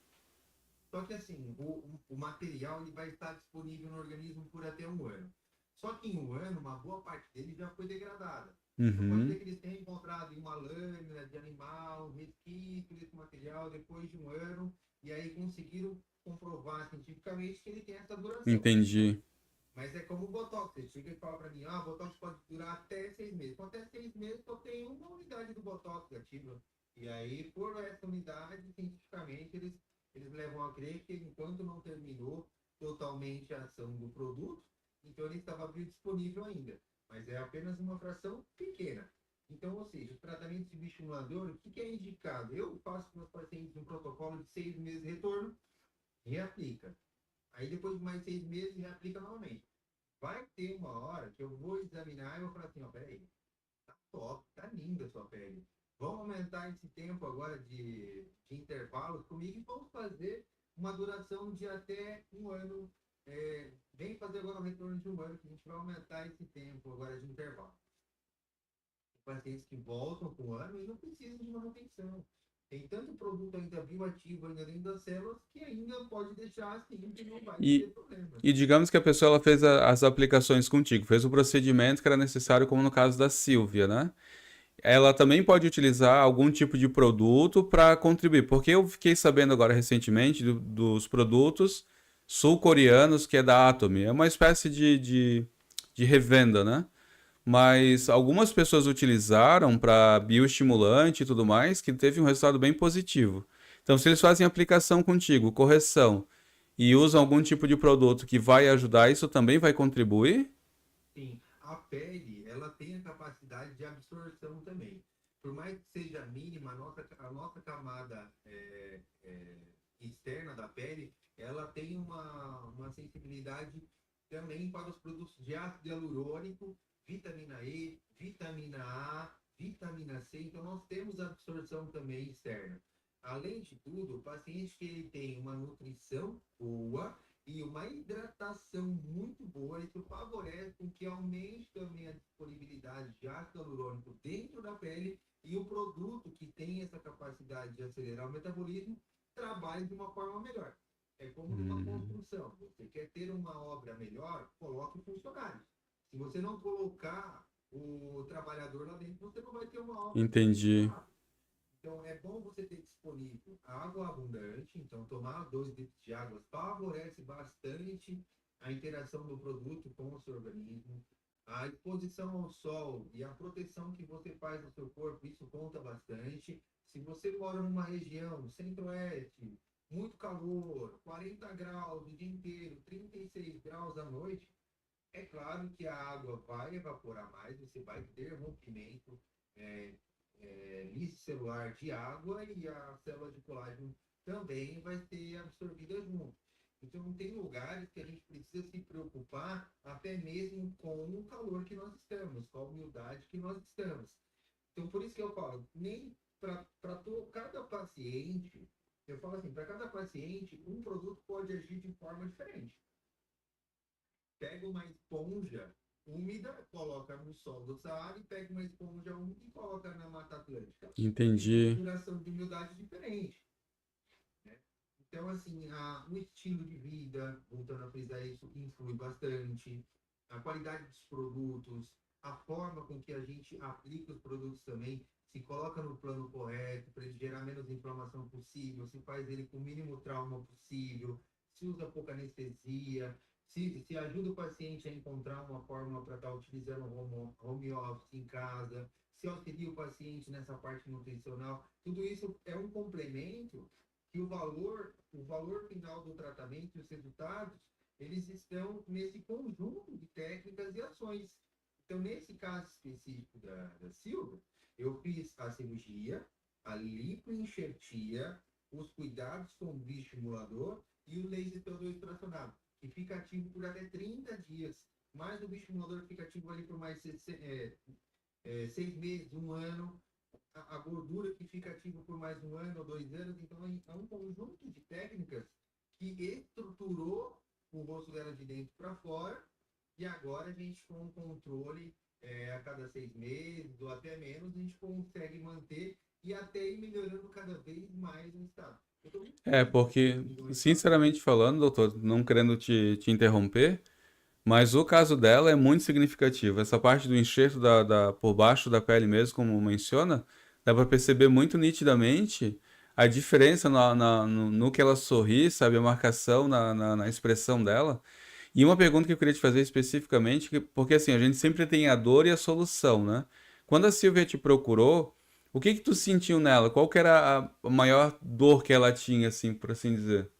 Só que assim, o material ele vai estar disponível no organismo por até 1 ano. Só que em 1 ano, uma boa parte dele já foi degradada. Então pode ser Uhum, que eles tenham encontrado em uma lâmina de animal, resquício desse material depois de 1 ano, e aí conseguiram comprovar cientificamente que ele tem essa duração. entendi. Mas é como o Botox. Você chega e fala para mim, o Botox pode durar até 6 meses. Então, até 6 meses só tem uma unidade do Botox ativa. E aí, por essa unidade, cientificamente, eles levam a crer que enquanto não terminou totalmente a ação do produto, então ele estava biodisponível ainda. Mas é apenas uma fração pequena. Então, ou seja, o tratamento de bioestimulador, o que é indicado? Eu faço com meus pacientes um protocolo de 6 meses de retorno, reaplica. Aí depois de mais 6 meses, reaplica novamente. Vai ter uma hora que eu vou examinar e vou falar assim, peraí, tá top, tá linda a sua pele. Vamos aumentar esse tempo agora de intervalos comigo e vamos fazer uma duração de até 1 ano. Vem fazer agora o retorno de 1 ano, que a gente vai aumentar esse tempo agora de intervalo. Tem pacientes que voltam com 1 ano e não precisam de manutenção. Tem tanto produto ainda bioativo ainda dentro das células que ainda pode deixar assim, que não vai ter E, problema. e digamos que a pessoa ela fez as aplicações contigo, fez o procedimento que era necessário, como no caso da Silvia, né? Ela também pode utilizar algum tipo de produto para contribuir, porque eu fiquei sabendo agora recentemente dos produtos sul-coreanos que é da Atomy, é uma espécie de revenda, né? Mas algumas pessoas utilizaram para bioestimulante e tudo mais, que teve um resultado bem positivo. Então, se eles fazem aplicação contigo, correção, e usam algum tipo de produto que vai ajudar, isso também vai contribuir? Sim, a pele, ela tem a capacidade de absorção também. Por mais que seja mínima, a nossa camada externa da pele, ela tem uma sensibilidade também para os produtos de ácido hialurônico, vitamina E, vitamina A, vitamina C. Então, nós temos absorção também externa. Além de tudo, o paciente que ele tem uma nutrição boa e uma hidratação muito boa, isso favorece com que aumente também a disponibilidade de ácido hialurônico dentro da pele e o produto que tem essa capacidade de acelerar o metabolismo trabalhe de uma forma melhor. É como numa Hum, construção. Você quer ter uma obra melhor, coloque funcionários. Se você não colocar o trabalhador lá dentro, você não vai ter uma obra que vai entendi. funcionar. Então, é bom você ter disponível água abundante. Então, tomar 2 litros de água favorece bastante a interação do produto com o seu organismo. A exposição ao sol e a proteção que você faz no seu corpo, isso conta bastante. Se você mora numa região centro-oeste, muito calor, 40 graus o dia inteiro, 36 graus à noite, é claro que a água vai evaporar mais, você vai ter rompimento é, celular de água e a célula de colágeno também vai ser absorvida junto. Então, tem lugares que a gente precisa se preocupar até mesmo com o calor que nós estamos, com a umidade que nós estamos. Então, por isso que eu falo, nem para cada paciente, eu falo assim, para cada paciente, um produto pode agir de forma diferente. Pega uma esponja úmida, coloca no sol do Saara e pega uma esponja úmida e coloca na Mata Atlântica. Tem Entendi. configuração de umidade diferente, né? Então, assim, o estilo de vida, voltando a frisar isso, influi bastante. A qualidade dos produtos, a forma com que a gente aplica os produtos também, se coloca no plano correto, para ele gerar menos inflamação possível, se faz ele com o mínimo trauma possível, se usa pouca anestesia, se ajuda o paciente a encontrar uma forma para estar utilizando home office em casa, se auxilia o paciente nessa parte nutricional. Tudo isso é um complemento que o valor final do tratamento e os resultados, eles estão nesse conjunto de técnicas e ações. Então, nesse caso específico da Silva, eu fiz a cirurgia, a lipoenxertia, os cuidados com o bioestimulador e o laser CO2 fracionado, que fica ativo por até 30 dias. Mas o bioestimulador fica ativo ali por mais 6 meses, um ano, a gordura que fica ativa por mais um ano ou 2 anos. Então, é um conjunto de técnicas que estruturou o rosto dela de dentro para fora. E agora a gente, com um controle a cada 6 meses ou até menos, a gente consegue manter e até ir melhorando cada vez mais o estado. Eu estou muito É, feliz que porque, chegou esse estado. sinceramente falando, doutor, não querendo te interromper, mas o caso dela é muito significativo. Essa parte do enxerto por baixo da pele mesmo, como menciona, dá para perceber muito nitidamente a diferença no que ela sorri, sabe? A marcação na expressão dela. E uma pergunta que eu queria te fazer especificamente, porque assim, a gente sempre tem a dor e a solução, né? Quando a Silvia te procurou, o que que tu sentiu nela? Qual que era a maior dor que ela tinha, assim, por assim dizer?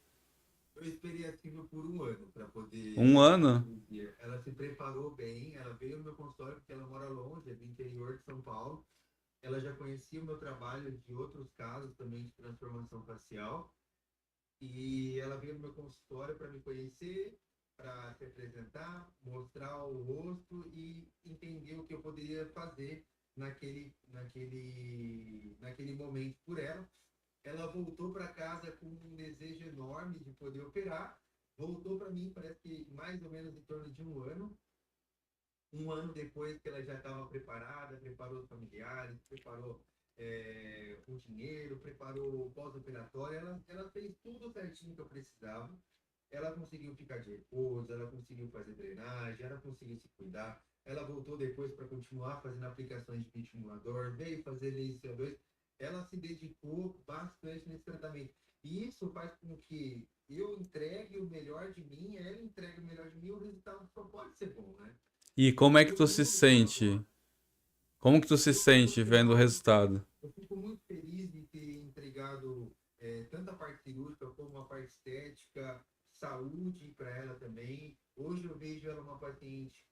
Eu esperei aquilo por um ano para Um poder fazer a ano? cirurgia. Ela se preparou bem, ela veio no meu consultório porque ela mora longe, é do interior de São Paulo. Ela já conhecia o meu trabalho de outros casos também de transformação facial. E ela veio no meu consultório para me conhecer, para se apresentar, mostrar o rosto e entender o que eu poderia fazer naquele momento por ela. Ela voltou para casa com um desejo enorme de poder operar. Voltou para mim, parece que mais ou menos em torno de um ano. Um ano depois que ela já estava preparada, preparou os familiares, preparou o dinheiro, preparou o pós-operatório, ela fez tudo certinho que eu precisava. Ela conseguiu ficar de repouso, ela conseguiu fazer drenagem, ela conseguiu se cuidar. Ela voltou depois para continuar fazendo aplicações de bioestimulador, veio fazer LICO2. Ela se dedicou bastante nesse tratamento. E isso faz com que eu entregue o melhor de mim, ela entregue o melhor de mim, o resultado só pode ser bom, né? E como é que tu Todo se mundo colabora. sente? Como que tu se Eu, no sente vendo o final, resultado? eu fico muito feliz de ter entregado tanto a parte cirúrgica como a parte estética, saúde para ela também. Hoje eu vejo ela uma paciente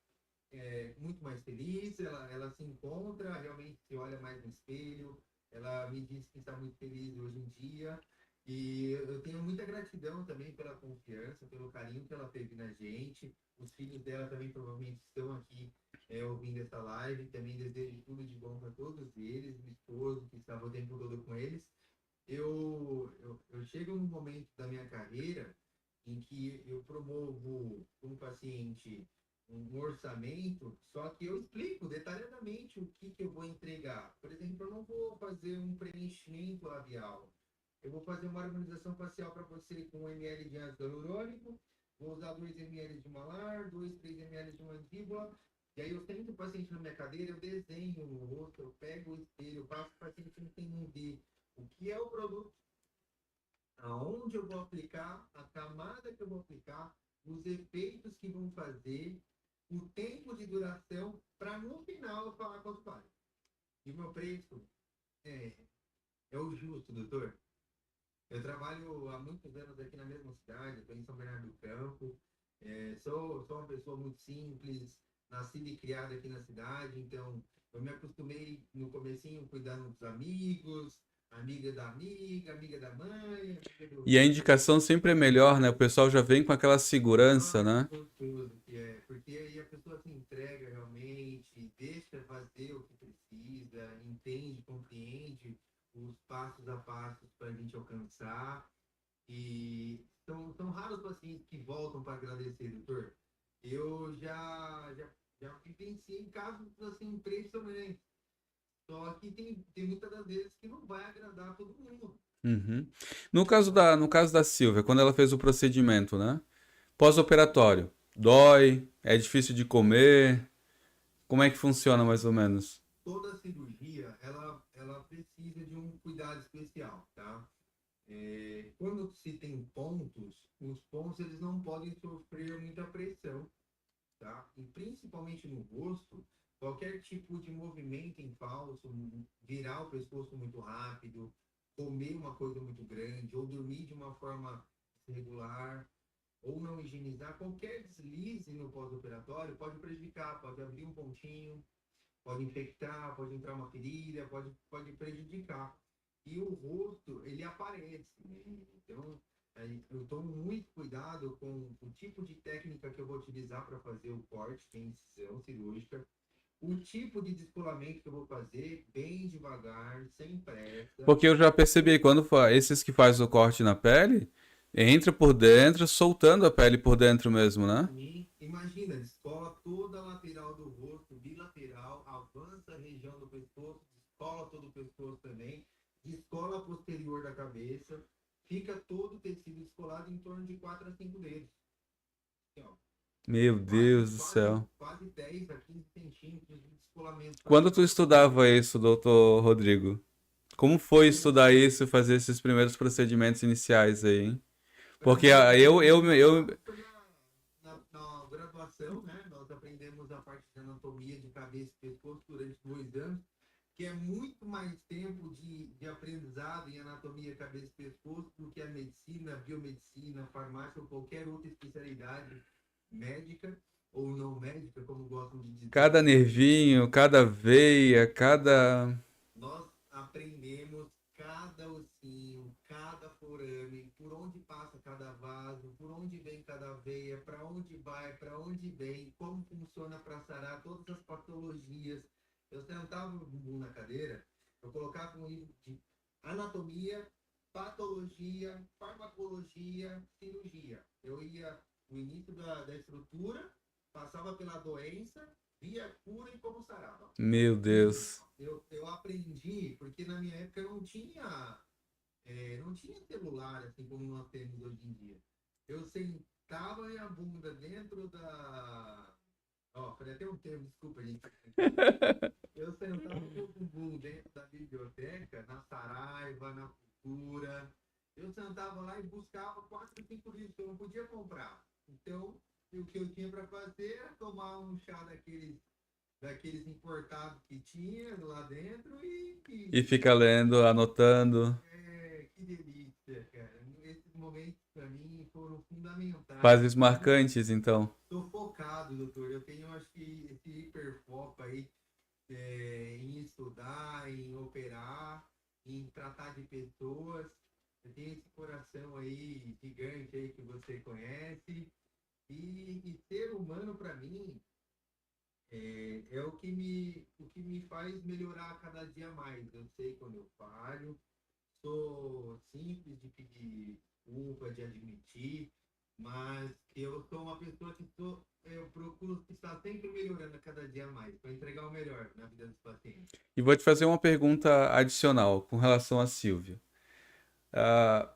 muito mais feliz, ela se encontra, realmente se olha mais no espelho, ela me diz que está muito feliz hoje em dia. E eu tenho muita gratidão também pela confiança, pelo carinho que ela teve na gente. Os filhos dela também provavelmente estão aqui ouvindo essa live. Também desejo tudo de bom para todos eles, o esposo que estava o tempo todo com eles. Eu chego num momento da minha carreira em que eu promovo um paciente um orçamento, só que eu explico detalhadamente o que eu vou entregar. Por exemplo, eu não vou fazer um preenchimento labial. Eu vou fazer uma harmonização facial para você com 1 ml de ácido hialurônico, vou usar 2 ml de malar, 2, 3 ml de mandíbula, e aí eu sento o paciente na minha cadeira, eu desenho no rosto, eu pego o espelho, eu faço o paciente entender o que é o produto, aonde eu vou aplicar, a camada que eu vou aplicar, os efeitos que vão fazer, o tempo de duração, para no final eu falar quanto vale. E o meu preço é, é o justo, doutor. Eu trabalho há muitos anos aqui na mesma cidade, estou em São Bernardo do Campo. Sou uma pessoa muito simples, nascida e criada aqui na cidade, então eu me acostumei no comecinho cuidando dos amigos, amiga da amiga, amiga da mãe, amiga E a do indicação sempre é melhor, né? O pessoal já vem com aquela segurança, ai, que né? gostoso que é, porque aí a pessoa se entrega realmente, deixa fazer o que precisa, entende, compreende os passos a passos para a gente alcançar. E são raros os pacientes que voltam para agradecer, doutor. Eu já vivenciei casos assim impressionantes. Só que tem muitas das vezes que não vai agradar todo mundo. Uhum. No caso da Silvia, quando ela fez o procedimento, né? Pós-operatório, dói, é difícil de comer, como é que funciona mais ou menos? Toda cirurgia, ela precisa de um cuidado especial, tá? Quando se tem pontos, os pontos eles não podem sofrer muita pressão, tá? E principalmente no rosto, qualquer tipo de movimento em falso, virar o pescoço muito rápido, comer uma coisa muito grande, ou dormir de uma forma irregular, ou não higienizar, qualquer deslize no pós-operatório pode prejudicar, pode abrir um pontinho, pode infectar, pode entrar uma ferida, pode prejudicar. E o rosto, ele aparece, né? Então, eu tomo muito cuidado com o tipo de técnica que eu vou utilizar para fazer o corte, que é incisão cirúrgica, o tipo de descolamento que eu vou fazer, bem devagar, sem pressa. Porque eu já percebi, quando esses que faz o corte na pele, entra por dentro, soltando a pele por dentro mesmo, né? E imagina, descola toda a lateral do rosto, bilateral, avança a região do pescoço, descola todo o pescoço também, descola a posterior da cabeça, fica todo o tecido descolado em torno de 4 a 5 dedos. Assim, ó, Meu quase, Deus do quase, céu. quase 10 a 15 centímetros de descolamento para Quando tu cada estudava posterior. isso, doutor Rodrigo? Como foi estudar isso e fazer esses primeiros procedimentos iniciais aí, hein? Para Porque mim, eu. foi na graduação, né? Nós aprendemos a parte de anatomia de cabeça e pescoço durante 2 anos, que é muito mais tempo de aprendizado em anatomia, cabeça e pescoço do que a medicina, biomedicina, farmácia ou qualquer outra especialidade médica ou não médica, como gostam de dizer. Cada nervinho, cada veia, cada. Nós aprendemos cada ossinho, cada forame, por onde passa cada vaso, por onde vem cada veia, para onde vai, para onde vem, como funciona para sarar todas as patologias. Eu sentava o bumbum na cadeira, eu colocava um livro de anatomia, patologia, farmacologia, cirurgia. Eu ia no início da estrutura, passava pela doença, via a cura e como sarava. Meu E Deus. eu aprendi, porque na minha época não tinha celular assim como nós temos hoje em dia. Eu sentava a bunda dentro da. Ó, falei até um termo, desculpa, gente. Eu sentava o meu bumbum dentro da biblioteca, na Saraiva, na Cultura. Eu sentava lá e buscava 4, 5 livros que eu não podia comprar. Então, o que eu tinha para fazer era tomar um chá daqueles importados que tinha lá dentro E fica lendo, anotando. que delícia, cara. Esses momentos para mim foram fundamentais. Fases marcantes, então. Estou focado, doutor. Eu tenho, acho que, esse hiperfoco aí em estudar, em operar, em tratar de pessoas. Eu tenho esse coração aí gigante aí que você conhece. E ser humano humano, para mim, é o que me faz melhorar cada dia mais. Eu sei quando eu falho, sou simples de pedir culpa, de admitir, mas eu sou uma pessoa que eu procuro estar sempre melhorando a cada dia mais, para entregar o melhor na vida dos pacientes. E vou te fazer uma pergunta adicional com relação a Silvia. Ah,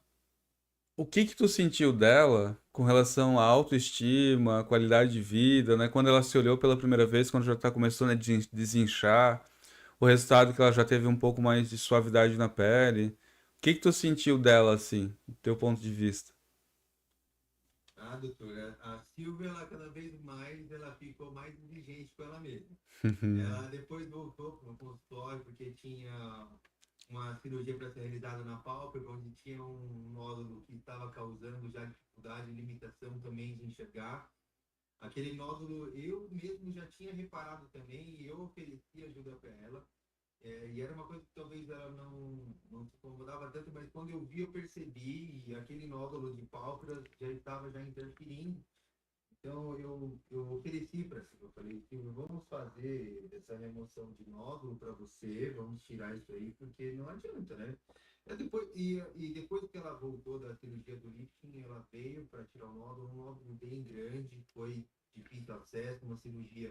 o que que tu sentiu dela com relação à autoestima, qualidade de vida, né? Quando ela se olhou pela primeira vez, quando já está começando a desinchar, o resultado que ela já teve um pouco mais de suavidade na pele. O que que tu sentiu dela, assim, do teu ponto de vista? Ah, doutora, a Silvia, ela cada vez mais, ela ficou mais exigente com ela mesma. Ela depois voltou para o consultório porque tinha uma cirurgia para ser realizada na pálpebra, onde tinha um nódulo que estava causando já dificuldade e limitação também de enxergar. Aquele nódulo eu mesmo já tinha reparado também e eu ofereci ajuda para ela. E era uma coisa que talvez ela não se incomodava tanto, mas quando eu vi, eu percebi e aquele nódulo de pálpebra já estava já interferindo. Então eu ofereci para si, eu falei, Silvio, vamos fazer essa remoção de nódulo para você, vamos tirar isso aí, porque não adianta, né? E depois que ela voltou da cirurgia do lifting, ela veio para tirar o nódulo, um nódulo bem grande, foi difícil acesso, uma cirurgia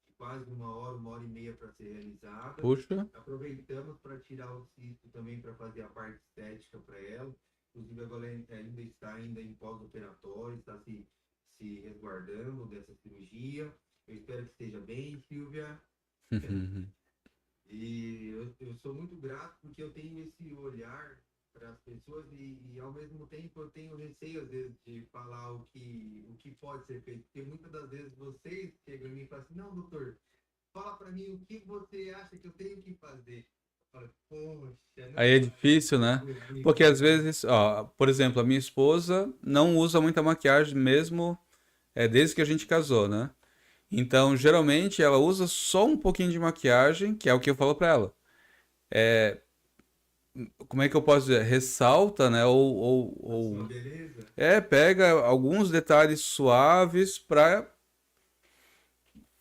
de quase uma hora e meia para ser realizada. Puxa. Aproveitamos para tirar o cisto também para fazer a parte estética para ela. Inclusive agora ainda está ainda em pós-operatório, está se resguardando dessa cirurgia. Eu espero que esteja bem, Silvia. E eu sou muito grato porque eu tenho esse olhar para as pessoas e ao mesmo tempo eu tenho receio às vezes de falar o que pode ser feito. Porque muitas das vezes vocês chegam em mim e falam assim, não, doutor, fala para mim o que você acha que eu tenho que fazer. Eu falo, poxa, não Aí é fale difícil, né? comigo, Porque às né? vezes, ó, por exemplo, a minha esposa não usa muita maquiagem mesmo, desde que a gente casou, né? Então, geralmente, ela usa só um pouquinho de maquiagem, que é o que eu falo pra ela. Como é que eu posso dizer? Ressalta, né? A sua beleza. Pega alguns detalhes suaves pra.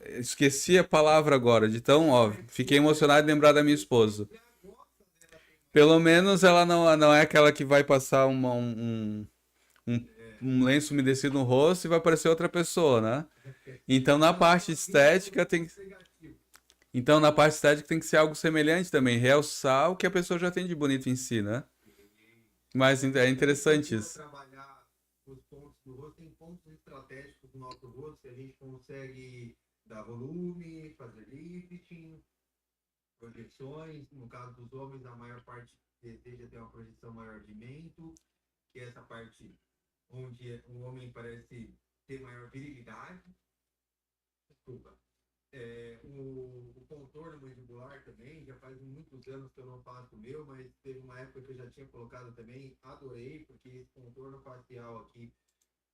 Esqueci a palavra agora, de tão óbvio. Fiquei emocionado de lembrar da minha esposa. Já gosta dela tem Pelo mais. menos ela não é aquela que vai passar um, É, um lenço umedecido no rosto e vai parecer outra pessoa, né? Então na não parte leva 20 estética tem pontos negativos. então na parte estética tem que ser algo semelhante também, realçar o que a pessoa já tem de bonito em si, né? Mas é A gente interessante procura isso. trabalhar os pontos do rosto, tem pontos estratégicos do nosso rosto que a gente consegue dar volume, fazer lifting, projeções. No caso dos homens, a maior parte deseja ter uma projeção maior de mento, que é essa parte onde o homem parece ter maior virilidade. Desculpa. O contorno mandibular também, já faz muitos anos que eu não faço o meu, mas teve uma época que eu já tinha colocado também, adorei, porque esse contorno facial aqui,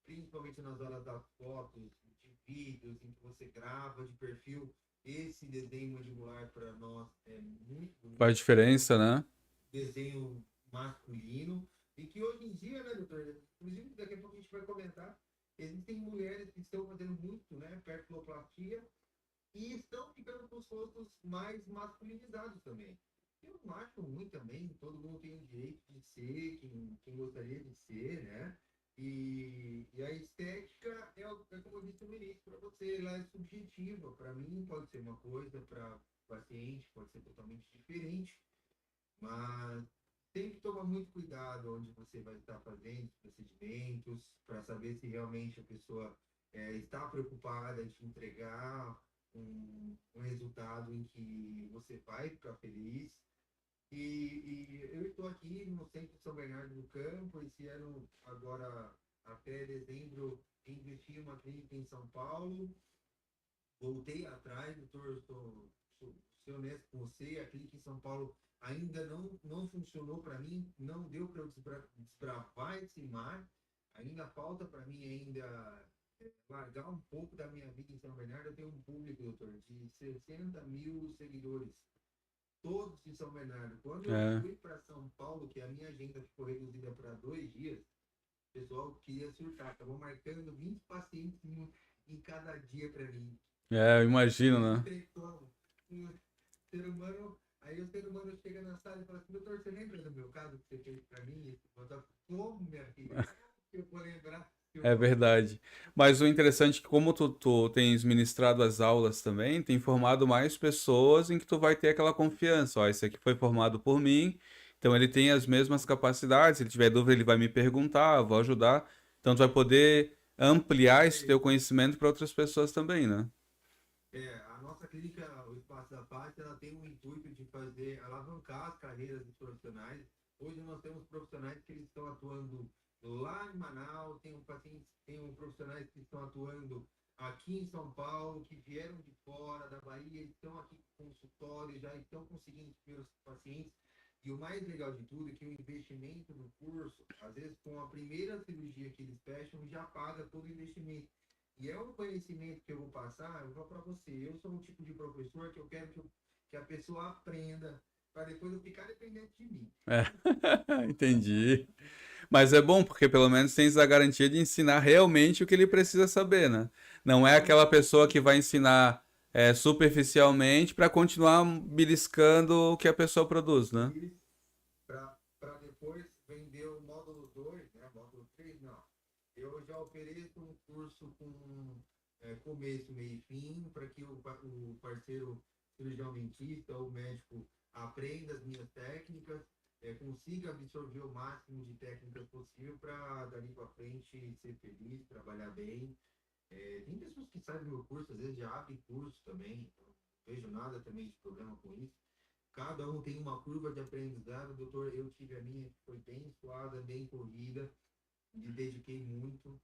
principalmente nas horas das fotos, de vídeos em que você grava de perfil, esse desenho mandibular para nós é muito Faz bonito, diferença, né? desenho masculino, e que hoje em dia, né, doutor, inclusive daqui a pouco a gente vai comentar, existem mulheres que estão fazendo muito, né, perfiloplastia, e estão ficando com os rostos mais masculinizados também. Eu não acho ruim também, todo mundo tem o direito de ser quem gostaria de ser, né? E a estética é como eu disse no início para você, ela é subjetiva. Para mim pode ser uma coisa, para o paciente pode ser totalmente diferente, mas tem que tomar muito cuidado onde você vai estar fazendo os procedimentos, para saber se realmente a pessoa está preocupada de entregar um resultado em que você vai ficar feliz. E eu estou aqui no centro de São Bernardo do Campo. Esse ano, agora, até dezembro, investi em uma clínica em São Paulo. Voltei atrás, doutor, sou ser honesto com você, a clínica em São Paulo ainda não funcionou para mim, não deu para eu desbravar esse mar, ainda falta para mim ainda largar um pouco da minha vida em São Bernardo. Eu tenho um público, doutor, de 60 mil seguidores, todos em São Bernardo. Quando eu É. fui para São Paulo, que a minha agenda ficou reduzida para 2 dias, o pessoal queria surtar, estavam marcando 20 pacientes em cada dia para mim. É, eu imagino, Não né? tem como. O ser humano, aí o ser humano chega na sala e fala assim, doutor, você lembra do meu caso que você fez para mim? Esse botox? Como, minha filha? Como que eu vou lembrar se eu É faço isso? verdade. Mas o interessante é que como tu tens ministrado as aulas também, tem formado mais pessoas em que tu vai ter aquela confiança. Ó, esse aqui foi formado por mim, então ele tem as mesmas capacidades. Se ele tiver dúvida, ele vai me perguntar, eu vou ajudar. Então tu vai poder ampliar esse teu conhecimento para outras pessoas também, né? A nossa clínica, o Espaço da Paz, ela tem o intuito de fazer, alavancar as carreiras dos profissionais. Hoje nós temos profissionais que eles estão atuando lá em Manaus, tem um paciente, tem um profissionais que estão atuando aqui em São Paulo, que vieram de fora da Bahia, eles estão aqui com consultório, já estão conseguindo os primeiros pacientes. E o mais legal de tudo é que o investimento no curso, às vezes com a primeira cirurgia que eles fecham, já paga todo o investimento. E é um conhecimento que eu vou passar, eu vou para você. Eu sou um tipo de professor que eu quero que a pessoa aprenda para depois eu ficar dependente de mim. É, entendi. Mas é bom porque pelo menos tens a garantia de ensinar realmente o que ele precisa saber, né? Não é aquela pessoa que vai ensinar superficialmente para continuar beliscando o que a pessoa produz, né? Para depois vender o módulo 2, né? Módulo 3 não. Eu já ofereço um curso com começo, meio e fim, para que o parceiro cirurgião dentista ou médico aprenda as minhas técnicas, consiga absorver o máximo de técnicas possível para dali para frente ser feliz, trabalhar bem. Tem pessoas que saem do meu curso, às vezes já abrem curso também, então não vejo nada também de problema com isso. Cada um tem uma curva de aprendizado, doutor. Eu tive a minha que foi bem suada, bem corrida, me dediquei muito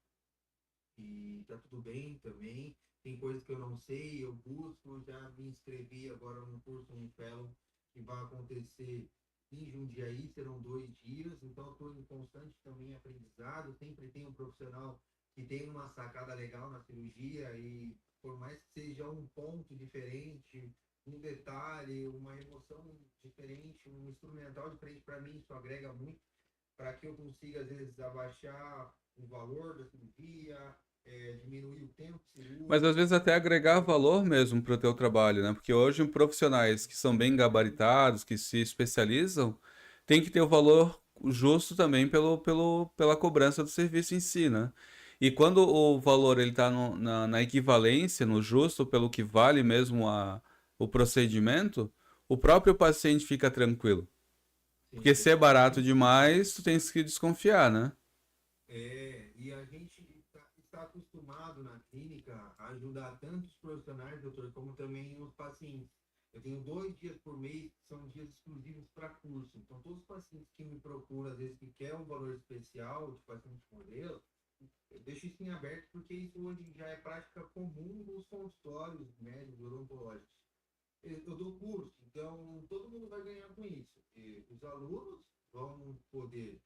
e tá tudo bem também. Tem coisas que eu não sei, eu busco, já me inscrevi agora num curso, um fellow, que vai acontecer em Jundiaí, serão 2 dias, então estou em constante também aprendizado, sempre tem um profissional que tem uma sacada legal na cirurgia e por mais que seja um ponto diferente, um detalhe, uma emoção diferente, um instrumental diferente para mim, isso agrega muito para que eu consiga, às vezes, abaixar o valor da cirurgia, diminuir o tempo Mas às vezes até cirúrgico. agregar valor mesmo para o teu trabalho, né? Porque hoje profissionais que são bem gabaritados, que se especializam, tem que ter o valor justo também pela cobrança do serviço em si, né? E quando o valor ele está na equivalência, no justo, pelo que vale mesmo o procedimento, o próprio paciente fica tranquilo. Porque Sim, se é barato exatamente. demais, tu tens que desconfiar, né? E a gente está acostumado na clínica a ajudar tanto os profissionais, doutor, como também os pacientes. Eu tenho 2 dias por mês que são dias exclusivos para curso. Então, todos os pacientes que me procuram, às vezes, que querem um valor especial, de paciente modelo, eu deixo isso em aberto porque isso hoje já é prática comum nos consultórios médicos odontológicos. Eu dou curso, então todo mundo vai ganhar com isso. E os alunos vão poder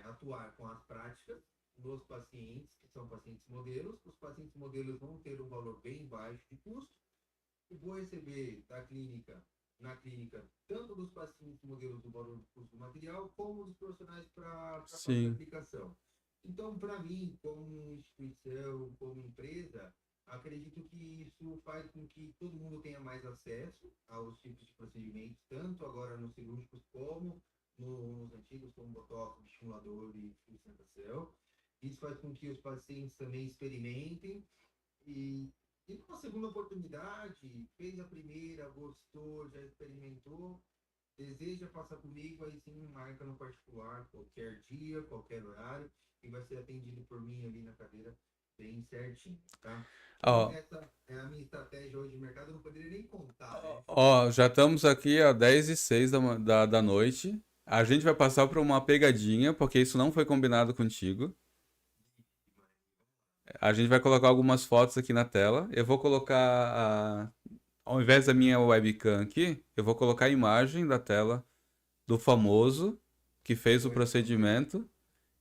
atuar com as práticas nos pacientes, que são pacientes modelos. Os pacientes modelos vão ter um valor bem baixo de custo e vou receber na clínica, tanto dos pacientes modelos do valor do custo do material, como dos profissionais para fazer a Sim. aplicação. Então, para mim, como instituição, como empresa, acredito que isso faz com que todo mundo tenha mais acesso aos tipos de procedimentos, tanto agora nos cirúrgicos como nos antigos, como botox, estimulador e fio de sustentação. Isso faz com que os pacientes também experimentem e, e numa segunda oportunidade, fez a primeira, gostou, já experimentou, deseja passar comigo, aí sim marca no particular, qualquer dia, qualquer horário, e vai ser atendido por mim ali na cadeira bem certinho, tá? Então, Ó, essa é a minha estratégia hoje de mercado, eu não poderia nem contar, né? Ó, já estamos aqui a 10h06 da noite. A gente vai passar por uma pegadinha, porque isso não foi combinado contigo. A gente vai colocar algumas fotos aqui na tela. Eu vou colocar, ao invés da minha webcam aqui, eu vou colocar a imagem da tela do famoso que fez o Foi então, procedimento.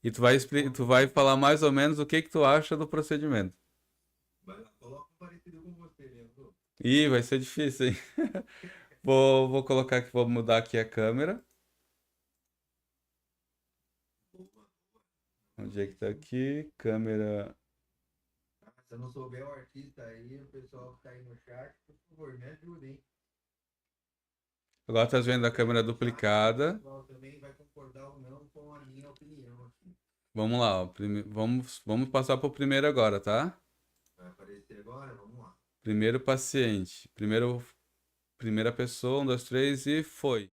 E tu bom, vai falar mais ou menos o que que tu acha do procedimento. vai lá, coloca um parecido com você, Leandro. Ih, vai ser difícil, hein? Vou colocar aqui, vou mudar aqui a câmera. Boa, boa. Onde é que Gostei tá sim. aqui? Câmera. Se eu não souber o artista aí, o pessoal que tá aí no chat, por favor, me ajudem. Agora tá vendo a Coloca aí câmera no chat que o duplicada. pessoal também vai concordar ou não com a minha opinião aqui. Vamos lá, ó. Vamos passar pro primeiro agora, tá? Vai aparecer agora? Vamos lá. Primeiro paciente. Primeira pessoa, um, dois, três e foi.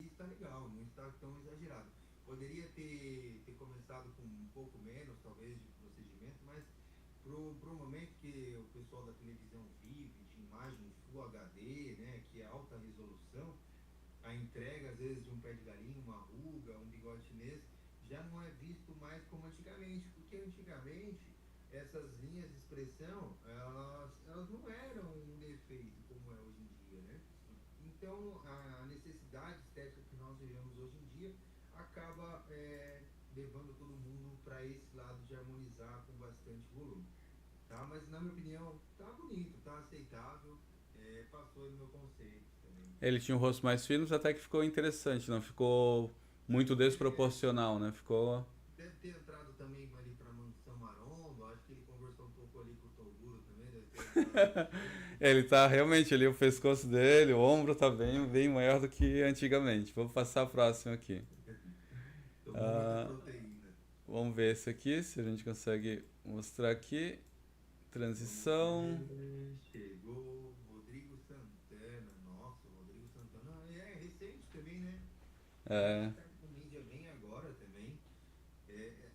Está legal, não está tão exagerado. Poderia ter começado com um pouco menos, talvez, de procedimento, mas pro momento que o pessoal da televisão vive, de imagem Full HD, né, que é alta resolução, a entrega, às vezes, de um pé de galinha, uma ruga, um bigode chinês, já não é visto mais como antigamente, porque antigamente essas linhas de expressão, elas não eram um defeito como é hoje em dia, né? Então, a necessidade estética que nós vivemos hoje em dia acaba levando todo mundo para esse lado de harmonizar com bastante volume. Tá? Mas, na minha opinião, tá bonito, tá aceitável, passou no meu conceito também. Ele tinha um rosto mais fino, até que ficou interessante, não ficou muito É, desproporcional, né? Ficou. deve ter entrado também ali para Mansão Maromba, acho que ele conversou um pouco ali com o Toguro também, deve ter entrado ali com ele. Ele tá realmente ali, o pescoço dele, o ombro tá bem maior do que antigamente. Vou passar a próxima aqui. Tomou muita Ah, proteína. vamos ver esse aqui, se a gente consegue mostrar aqui. Vamos Transição. ver. Chegou Rodrigo Santana. Nossa, o Rodrigo Santana é recente também, né? Acho É, que tá com mídia bem agora também.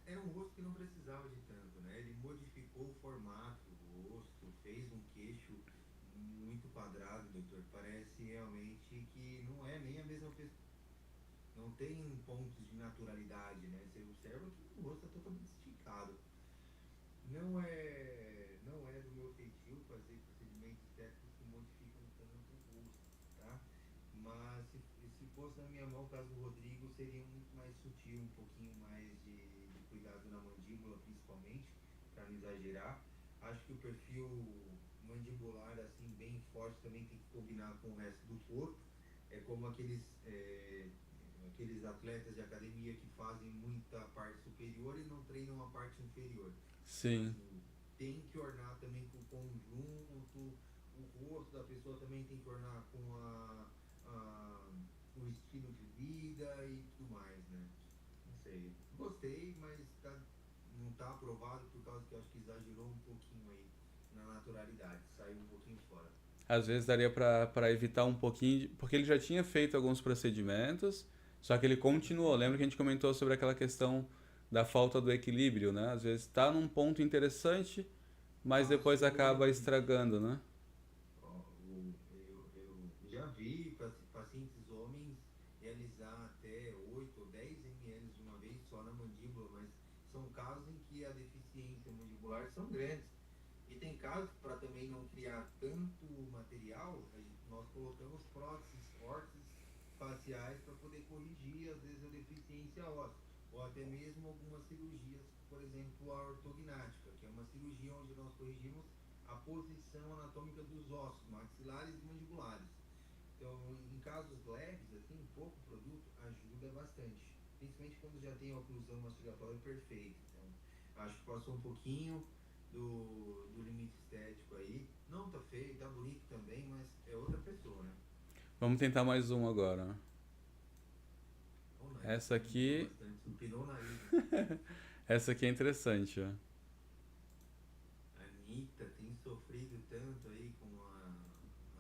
Era um rosto que não precisava de tanto, né? Ele modificou o formato do rosto, fez um queixo muito quadrado, doutor. Parece realmente que não é nem a mesma pessoa. Não tem pontos de naturalidade, né? Você observa que o rosto está totalmente esticado. Não é do meu feitio fazer procedimentos estéticos que modificam tanto o rosto, tá? Mas se fosse na minha mão, o caso do Rodrigo, seria muito mais sutil, um pouquinho mais de cuidado na mandíbula, principalmente, para não exagerar. Acho que o perfil mandibular, assim, bem forte, também tem que combinar com o resto do corpo. É como aqueles atletas de academia que fazem muita parte superior e não treinam a parte inferior. Então, Sim. assim, tem que ornar também com o conjunto, o rosto da pessoa também tem que ornar com a, o estilo de vida e tudo mais, né? Não sei. Gostei, mas não está aprovado por causa que eu acho que exagerou um pouquinho aí na naturalidade, saiu um pouquinho fora. Às vezes daria para evitar um pouquinho, porque ele já tinha feito alguns procedimentos, só que ele continuou. Lembra que a gente comentou sobre aquela questão da falta do equilíbrio, né? Às vezes está num ponto interessante, mas depois Passou acaba do limite. estragando, né? Eu já vi pacientes homens realizar até 8 ou 10 ml de uma vez só na mandíbula, mas são casos em que a deficiência mandibular são grandes. E tem casos, para também não criar tanto material, nós colocamos próteses, órteses faciais para poder corrigir, às vezes, a deficiência óssea. Ou até mesmo algumas cirurgias, por exemplo, a ortognática, que é uma cirurgia onde nós corrigimos a posição anatômica dos ossos, maxilares e mandibulares. Então, em casos leves, assim, pouco produto ajuda bastante. Principalmente quando já tem a oclusão mastigatória perfeita. Então, acho que passou um pouquinho do limite estético aí. Não tá feio, tá bonito também, mas é outra pessoa, né? Vamos tentar mais um agora. O nariz Essa também mudou aqui, bastante, supinou o nariz, né? essa aqui é interessante, ó. A Anitta tem sofrido tanto aí com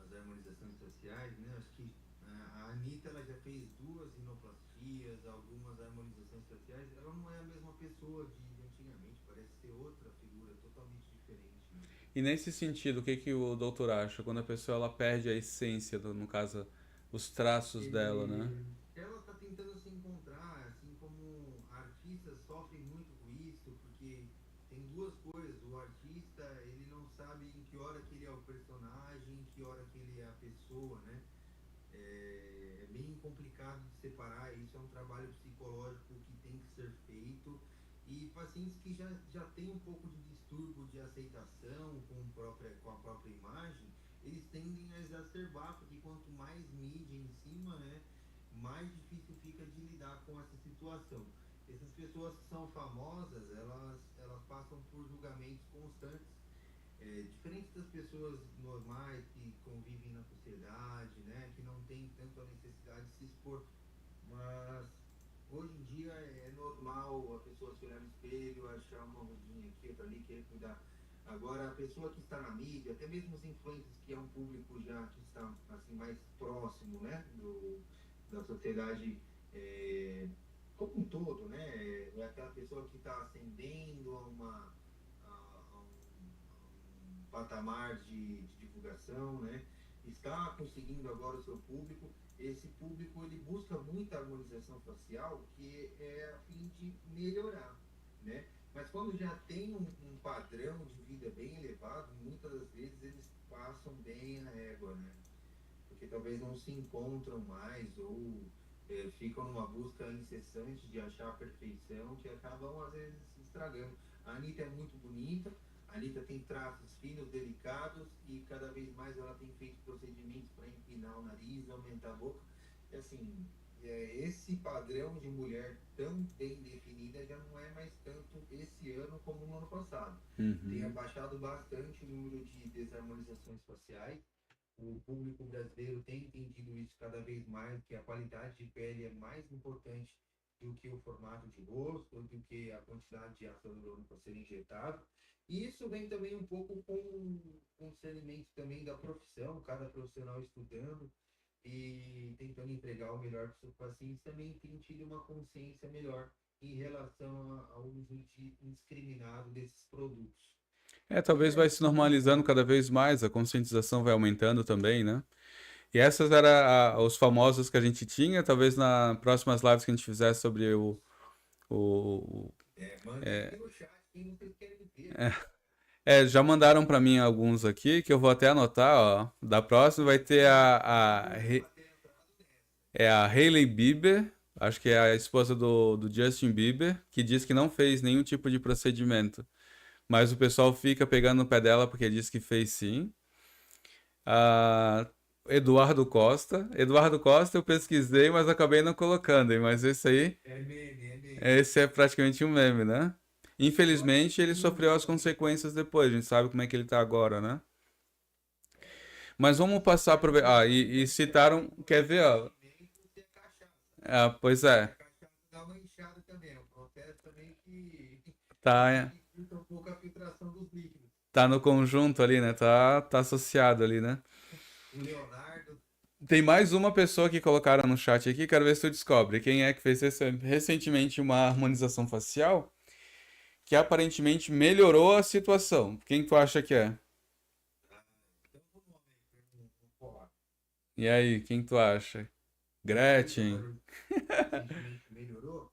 as harmonizações faciais, né? Acho que a Anitta ela já fez duas rinoplastias, algumas harmonizações faciais. Ela não é a mesma pessoa de antigamente, parece ser outra figura totalmente diferente, né? E nesse sentido, o que que o doutor acha quando a pessoa ela perde a essência, no caso, os traços dela, né? Ela está tentando se encontrar, assim como artistas sofrem muito com isso, porque tem duas coisas. O artista, ele não sabe em que hora que ele é o personagem, em que hora que ele é a pessoa, né? É bem complicado de separar. Isso é um trabalho psicológico que tem que ser feito. E pacientes que já têm um pouco de distúrbio de aceitação com a própria imagem, eles tendem a exacerbar, porque quanto mais mídia em cima, né, mais difícil fica de lidar com essa situação. Essas pessoas que são famosas, elas passam por julgamentos constantes, diferente das pessoas normais que convivem na sociedade, né, que não tem tanto a necessidade de se expor. Mas hoje em dia é normal a pessoa se olhar no espelho, achar uma ruguinha aqui, outra ali, querer cuidar. Agora, a pessoa que está na mídia, até mesmo os influencers, que é um público já que está assim, mais próximo, né, da sociedade como um todo, né, é aquela pessoa que está ascendendo a um patamar de divulgação, né, está conseguindo agora o seu público. Esse público ele busca muita harmonização facial, que é a fim de melhorar, né? Mas quando já tem um padrão de vida bem elevado, muitas das vezes eles passam bem a régua, né? Porque talvez não se encontram mais ou ficam numa busca incessante de achar a perfeição, que acabam às vezes se estragando. A Anitta é muito bonita, a Anitta tem traços finos, delicados, e cada vez mais ela tem feito procedimentos para empinar o nariz, aumentar a boca. E assim, esse padrão de mulher tão bem definida já não é mais tanto esse ano como no ano passado. Tem Uhum. abaixado bastante o número de desarmonizações faciais. O público brasileiro tem entendido isso cada vez mais, que a qualidade de pele é mais importante do que o formato de rosto, do que a quantidade de ácido hialurônico a ser injetado. E isso vem também um pouco com o discernimento também da profissão, cada profissional estudando e tentando entregar o melhor para os seus pacientes, também tem tido uma consciência melhor em relação ao uso indiscriminado desses produtos. Talvez vai se normalizando cada vez mais, a conscientização vai aumentando também, né? E essas eram os famosos que a gente tinha, talvez nas próximas lives que a gente fizesse sobre o, Mande aqui no chat quem vocês querem ver. já mandaram para mim alguns aqui, que eu vou até anotar, ó. Da próxima vai ter a Hailey Bieber, acho que é a esposa do Justin Bieber, que diz que não fez nenhum tipo de procedimento. Mas o pessoal fica pegando no pé dela porque diz que fez sim. Ah, Eduardo Costa. Eduardo Costa eu pesquisei, mas acabei não colocando, hein? Mas esse aí, É meme, é meme. esse é praticamente um meme, né? Infelizmente, ele sofreu as consequências depois. A gente sabe como é que ele tá agora, né? Mas vamos passar para ver. E citaram. Quer ver, ó? Você é cachaça. Pois E a é. cachaça dá uma inchada também. É um processo também que Tá, dificulta um pouco a filtração dos líquidos. tá no conjunto ali, né? Tá associado ali, né? O Leonardo, Tem mais uma pessoa que colocaram no chat aqui, quero ver se tu descobre. Quem é que fez recentemente uma harmonização facial que aparentemente melhorou a situação? Quem tu acha que é? então o nome aí, um forró. E aí, quem tu acha? Gretchen? Recentemente melhorou?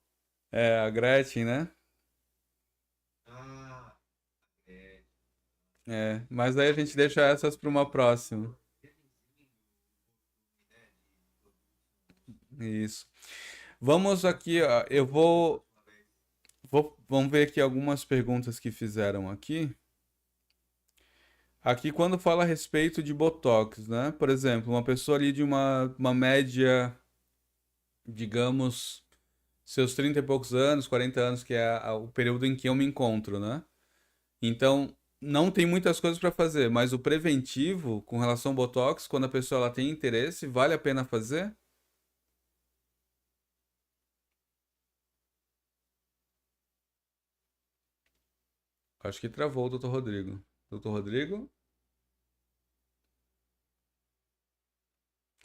É, a Gretchen, né? Ah, é. Mas daí a gente deixa essas para uma próxima. Isso. Vamos aqui, ó, vamos ver aqui algumas perguntas que fizeram aqui. Aqui, quando fala a respeito de Botox, né? Por exemplo, uma pessoa ali de uma média, digamos, seus 30 e poucos anos, 40 anos, que é o período em que eu me encontro, né? Então, não tem muitas coisas para fazer, mas o preventivo com relação ao Botox, quando a pessoa ela tem interesse, vale a pena fazer? Acho que travou o Dr. Rodrigo. Dr. Rodrigo?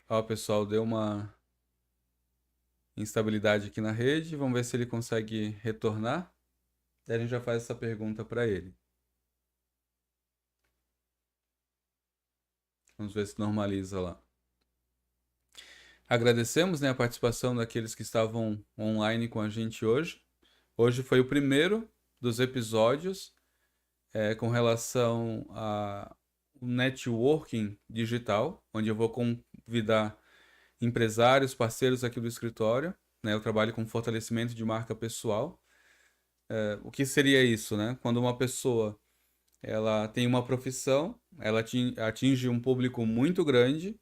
Ó, pessoal, deu uma instabilidade aqui na rede. Vamos ver se ele consegue retornar. Daí a gente já faz essa pergunta para ele. Vamos ver se normaliza lá. Agradecemos, né, a participação daqueles que estavam online com a gente hoje. Hoje foi o primeiro dos episódios com relação a networking digital, onde eu vou convidar empresários, parceiros aqui do escritório. Né, eu trabalho com fortalecimento de marca pessoal. O que seria isso, né? Quando uma pessoa ela tem uma profissão, ela atinge um público muito grande,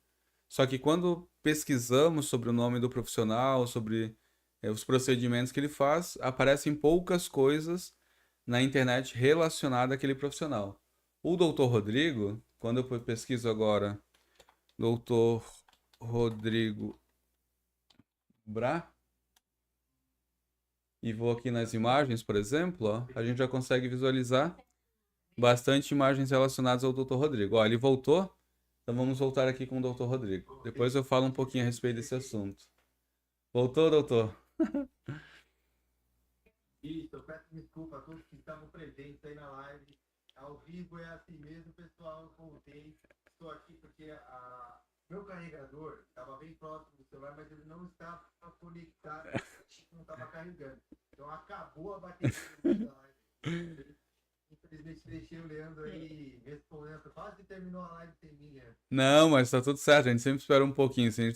só que quando pesquisamos sobre o nome do profissional, sobre os procedimentos que ele faz, aparecem poucas coisas na internet relacionadas àquele profissional. O doutor Rodrigo, quando eu pesquiso agora, doutor Rodrigo Bra, e vou aqui nas imagens, por exemplo, ó, a gente já consegue visualizar bastante imagens relacionadas ao doutor Rodrigo. Ó, ele voltou, então vamos voltar aqui com o doutor Rodrigo. Depois eu falo um pouquinho a respeito desse assunto. Voltou, doutor? Isso, eu peço desculpa a todos que estavam presentes aí na live. Ao vivo é assim mesmo, pessoal. Eu voltei. Estou aqui porque meu carregador estava bem próximo do celular, mas ele não estava conectado, não estava carregando. Então acabou a bateria no meio da live. Infelizmente deixei o Leandro aí respondendo. Quase que terminou a live sem mim, Leandro. Não, mas tá tudo certo. A gente sempre espera um pouquinho. Assim,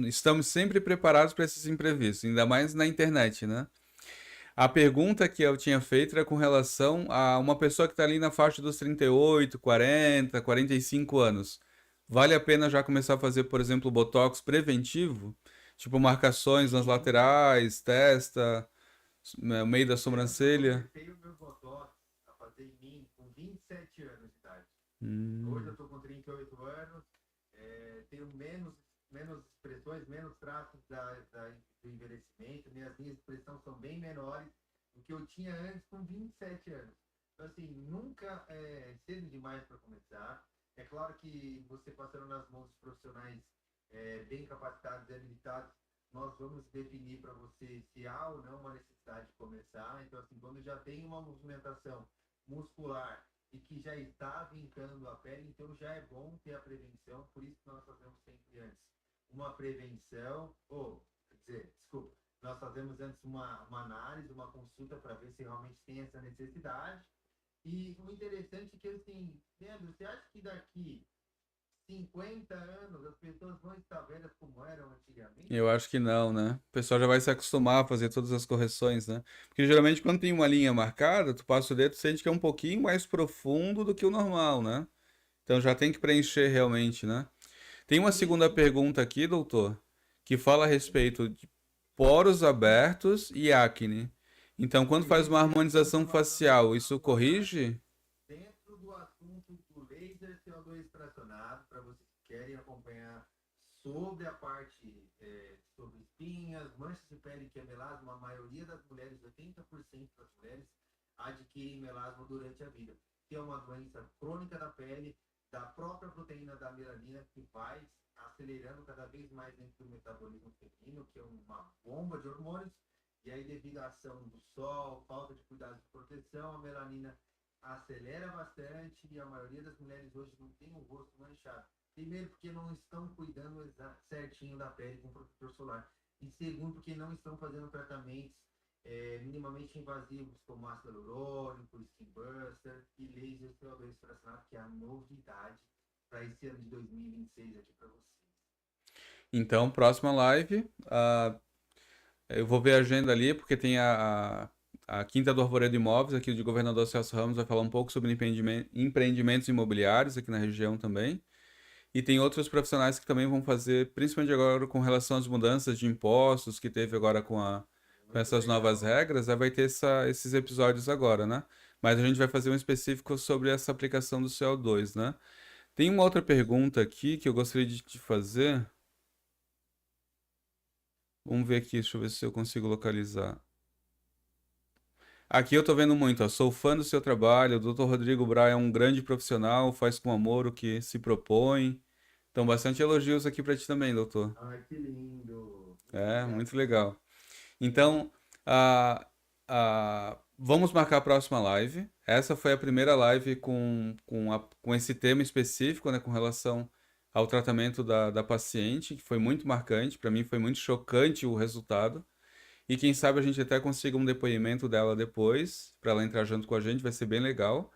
estamos sempre preparados para esses imprevistos, ainda mais na internet, né? A pergunta que eu tinha feito era com relação a uma pessoa que está ali na faixa dos 38, 40, 45 anos. Vale a pena já começar a fazer, por exemplo, botox preventivo? Tipo marcações nas laterais, testa, meio da sobrancelha. Comecei o meu botox a fazer em mim com 27 anos de idade. Hoje eu Hum, estou com 38 anos, tenho menos expressões, menos traços do envelhecimento, minhas linhas de expressão são bem menores do que eu tinha antes com 27 anos. Então, assim, nunca é cedo demais para começar. É claro que você passando nas mãos de profissionais bem capacitados e habilitados, nós vamos definir para você se há ou não uma necessidade de começar. Então, assim, quando já tem uma movimentação muscular e que já está vincando a pele, então já é bom ter a prevenção, por isso que nós fazemos sempre antes uma prevenção, ou, quer dizer, desculpa, nós fazemos antes uma análise, uma consulta para ver se realmente tem essa necessidade. E o interessante é que, assim, Leandro, você acha que daqui 50 anos as pessoas vão estar velhas como eram antigamente? Eu acho que não, né? O pessoal já vai se acostumar a fazer todas as correções, né? Porque geralmente quando tem uma linha marcada, tu passa o dedo, tu sente que é um pouquinho mais profundo do que o normal, né? Então já tem que preencher realmente, né? Tem uma segunda E pergunta aqui, doutor, que fala a respeito de poros abertos e acne. Então, quando faz uma esse é o que eu harmonização estava falando facial, isso agora. corrige? Dentro do assunto do laser CO2 fracionado, para vocês que querem acompanhar sobre a parte sobre espinhas, manchas de pele que é melasma, a maioria das mulheres, 80% das mulheres, adquirem melasma durante a vida, que é uma doença crônica da pele, da própria proteína da melanina, que vai acelerando cada vez mais dentro do metabolismo feminino, que é uma bomba de hormônios, e aí devido à ação do sol, falta de cuidado de proteção, a melanina acelera bastante e a maioria das mulheres hoje não tem o rosto manchado. Primeiro, porque não estão cuidando certinho da pele com protetor solar. E segundo, porque não estão fazendo tratamentos minimamente invasivos, como ácido hialurônico, skin buster e laser CO2 fracionado, que é a novidade para esse ano de 2026 aqui para vocês. Então, próxima live, eu vou ver a agenda ali, porque tem a Quinta do Arvoredo Imóveis, aqui de Governador Celso Ramos, vai falar um pouco sobre empreendimentos imobiliários aqui na região também. E tem outros profissionais que também vão fazer, principalmente agora com relação às mudanças de impostos que teve agora com Muito essas novas legal. regras, aí vai ter esses episódios agora, né? Mas a gente vai fazer um específico sobre essa aplicação do CO2, né? Tem uma outra pergunta aqui que eu gostaria de te fazer. Vamos ver aqui, deixa eu ver se eu consigo localizar. Aqui eu tô vendo muito, ó. Sou fã do seu trabalho. O Dr. Rodrigo Bra é um grande profissional, faz com amor o que se propõe. Então, bastante elogios aqui pra ti também, doutor. Ai, que lindo. Muito É, obrigado. muito legal. Então, vamos marcar a próxima live. Essa foi a primeira live com esse tema específico, né, com relação ao tratamento da paciente, que foi muito marcante. Para mim, foi muito chocante o resultado. E quem sabe a gente até consiga um depoimento dela depois, para ela entrar junto com a gente, vai ser bem legal.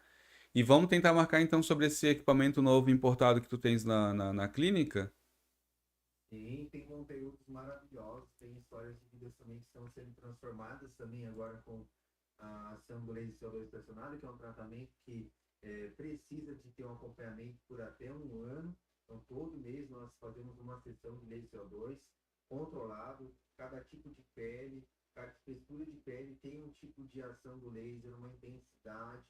E vamos tentar marcar então sobre esse equipamento novo importado que tu tens na clínica. Sim, tem conteúdos maravilhosos, tem histórias de vidas também que estão sendo transformadas também agora com a ação do laser CO2 estacionário, que é um tratamento que precisa de ter um acompanhamento por até um ano. Então, todo mês nós fazemos uma sessão de laser CO2 controlado, cada tipo de pele, cada espessura de pele tem um tipo de ação do laser, uma intensidade,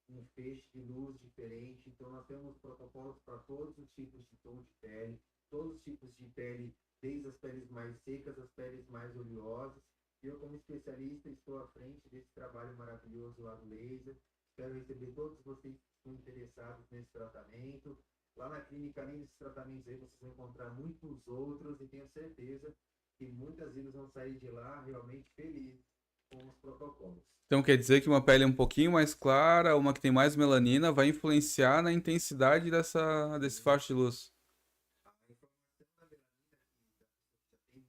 um feixe de luz diferente. Então, nós temos protocolos para todos os tipos de tom de pele, todos os tipos de pele, desde as peles mais secas às peles mais oleosas. Eu, como especialista, estou à frente desse trabalho maravilhoso lá do laser. Espero receber todos vocês que estão interessados nesse tratamento. Lá na clínica, além desses tratamentos aí, vocês vão encontrar muitos outros e tenho certeza que muitas vidas vão sair de lá realmente felizes com os protocolos. Então quer dizer que uma pele um pouquinho mais clara, uma que tem mais melanina, vai influenciar na intensidade desse faixa de luz. A informação da melanina que já tem uma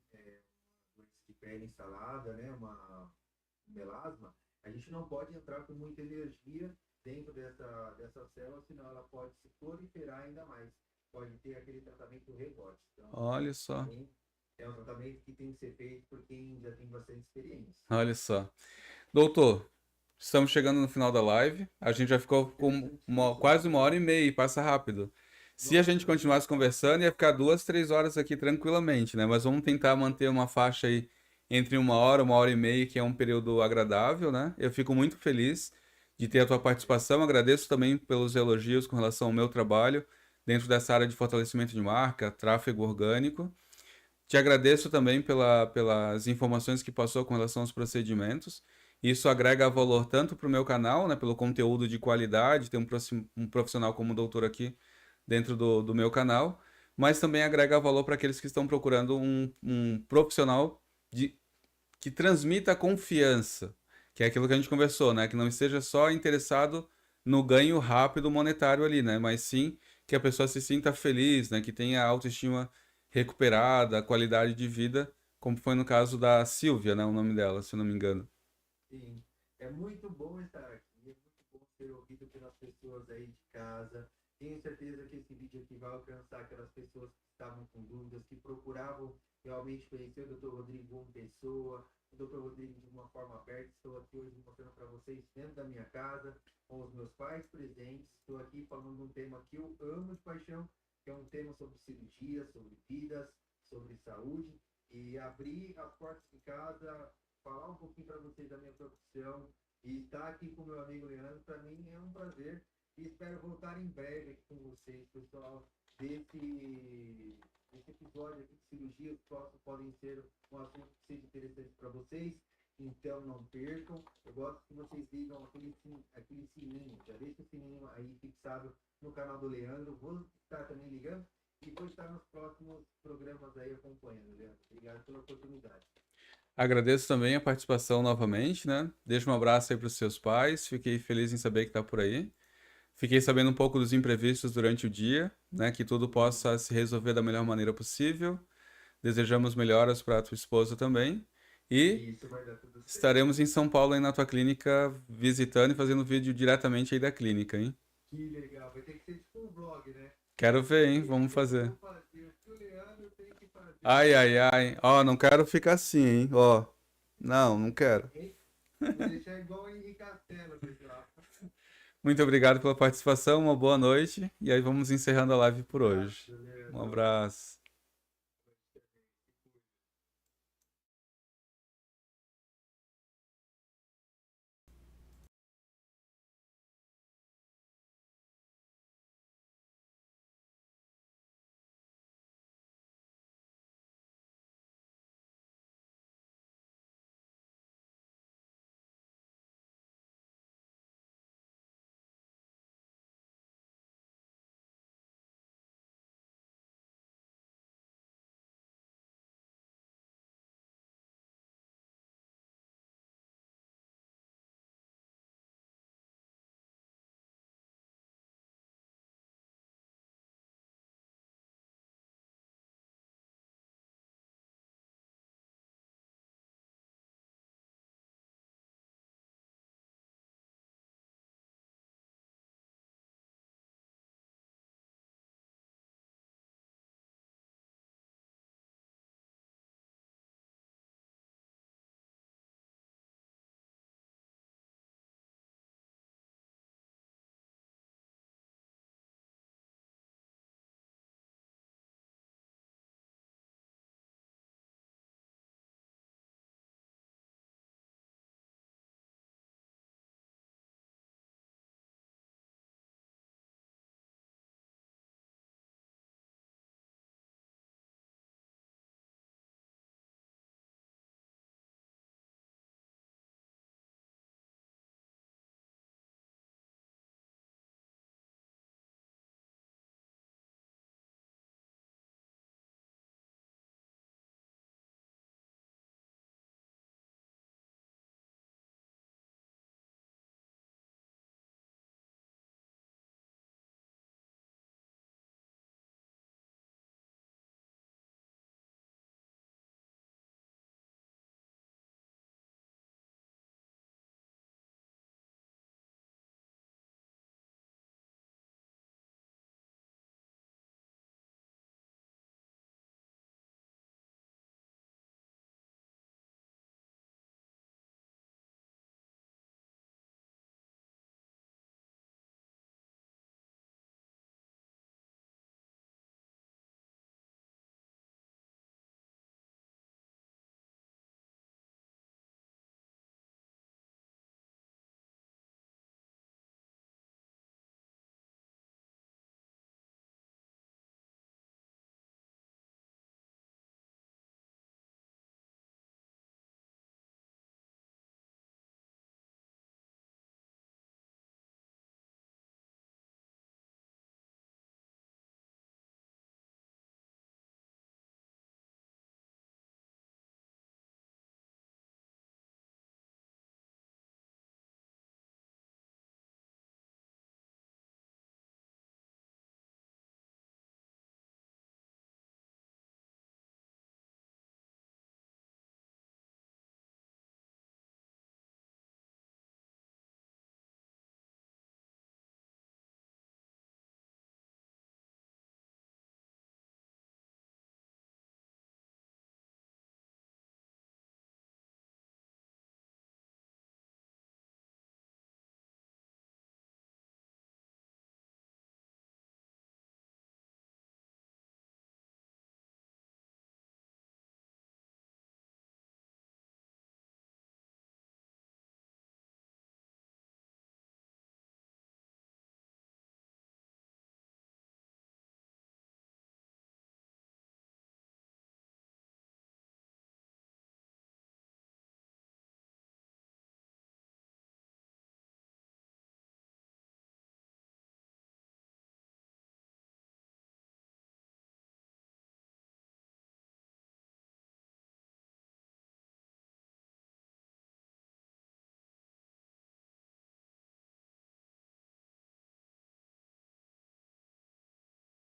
doença de pele instalada, né, um melasma, a gente não pode entrar com muita energia dentro dessa célula, senão ela pode se proliferar ainda mais. Pode ter aquele tratamento rebote. Então, Olha só, é um tratamento que tem que ser feito por quem já tem bastante experiência. olha só. Doutor, estamos chegando no final da live. A gente já ficou com Interessantíssimo. quase uma hora e meia e passa rápido. Se a gente Nossa, continuasse conversando, ia ficar 2, 3 horas aqui tranquilamente, né? Mas vamos tentar manter uma faixa aí entre uma hora e meia, que é um período agradável, né? Eu fico muito feliz de ter a tua participação. Agradeço também pelos elogios com relação ao meu trabalho dentro dessa área de fortalecimento de marca, tráfego orgânico. Te agradeço também pelas informações que passou com relação aos procedimentos. Isso agrega valor tanto para o meu canal, né, pelo conteúdo de qualidade, ter um profissional como o doutor aqui dentro do meu canal, mas também agrega valor para aqueles que estão procurando um profissional que transmita confiança, que é aquilo que a gente conversou, né, que não esteja só interessado no ganho rápido monetário ali, né? Mas sim que a pessoa se sinta feliz, né? Que tenha a autoestima recuperada, a qualidade de vida, como foi no caso da Silvia, né? O nome dela, se eu não me engano. Sim, é muito bom estar aqui, é muito bom ser ouvido pelas pessoas aí de casa. Tenho certeza que esse vídeo aqui vai alcançar aquelas pessoas que estavam com dúvidas, que procuravam realmente conhecer o Dr. Rodrigo como pessoa, o Dr. Rodrigo de uma forma aberta. Estou aqui hoje mostrando para vocês dentro da minha casa, com os meus pais presentes. Estou aqui falando de um tema que eu amo de paixão, que é um tema sobre cirurgia, sobre vidas, sobre saúde. E abrir as portas de casa, falar um pouquinho para vocês da minha profissão e estar aqui com meu amigo Leandro, para mim é um prazer e espero voltar em breve aqui com vocês, pessoal, desse episódio aqui de cirurgia. Os próximos podem ser um assunto que seja interessante para vocês, então não percam. Eu gosto que vocês ligam aquele sininho, já deixa o sininho aí fixado no canal do Leandro. Vou estar também ligando e vou estar nos próximos programas aí acompanhando, Leandro. Obrigado pela oportunidade. Agradeço também a participação novamente, né? Deixo um abraço aí para os seus pais. Fiquei feliz em saber que tá por aí. Fiquei sabendo um pouco dos imprevistos durante o dia, né? Que tudo possa se resolver da melhor maneira possível. Desejamos melhoras para a tua esposa também. E Isso vai dar tudo certo. estaremos em São Paulo aí na tua clínica visitando e fazendo vídeo diretamente aí da clínica, hein? Que legal. Vai ter que ser tipo um vlog, né? Quero ver, hein? Vamos Eu fazer. vou fazer. O que o Leandro tem que fazer. Ai, ai, ai. Ó, não quero ficar assim, hein? Ó. Não, não quero. Hein? Vou deixar igual o Henrique Castelo, pessoal. Muito obrigado pela participação, uma boa noite. E aí vamos encerrando a live por Obrigado, hoje. Um Leandro. abraço.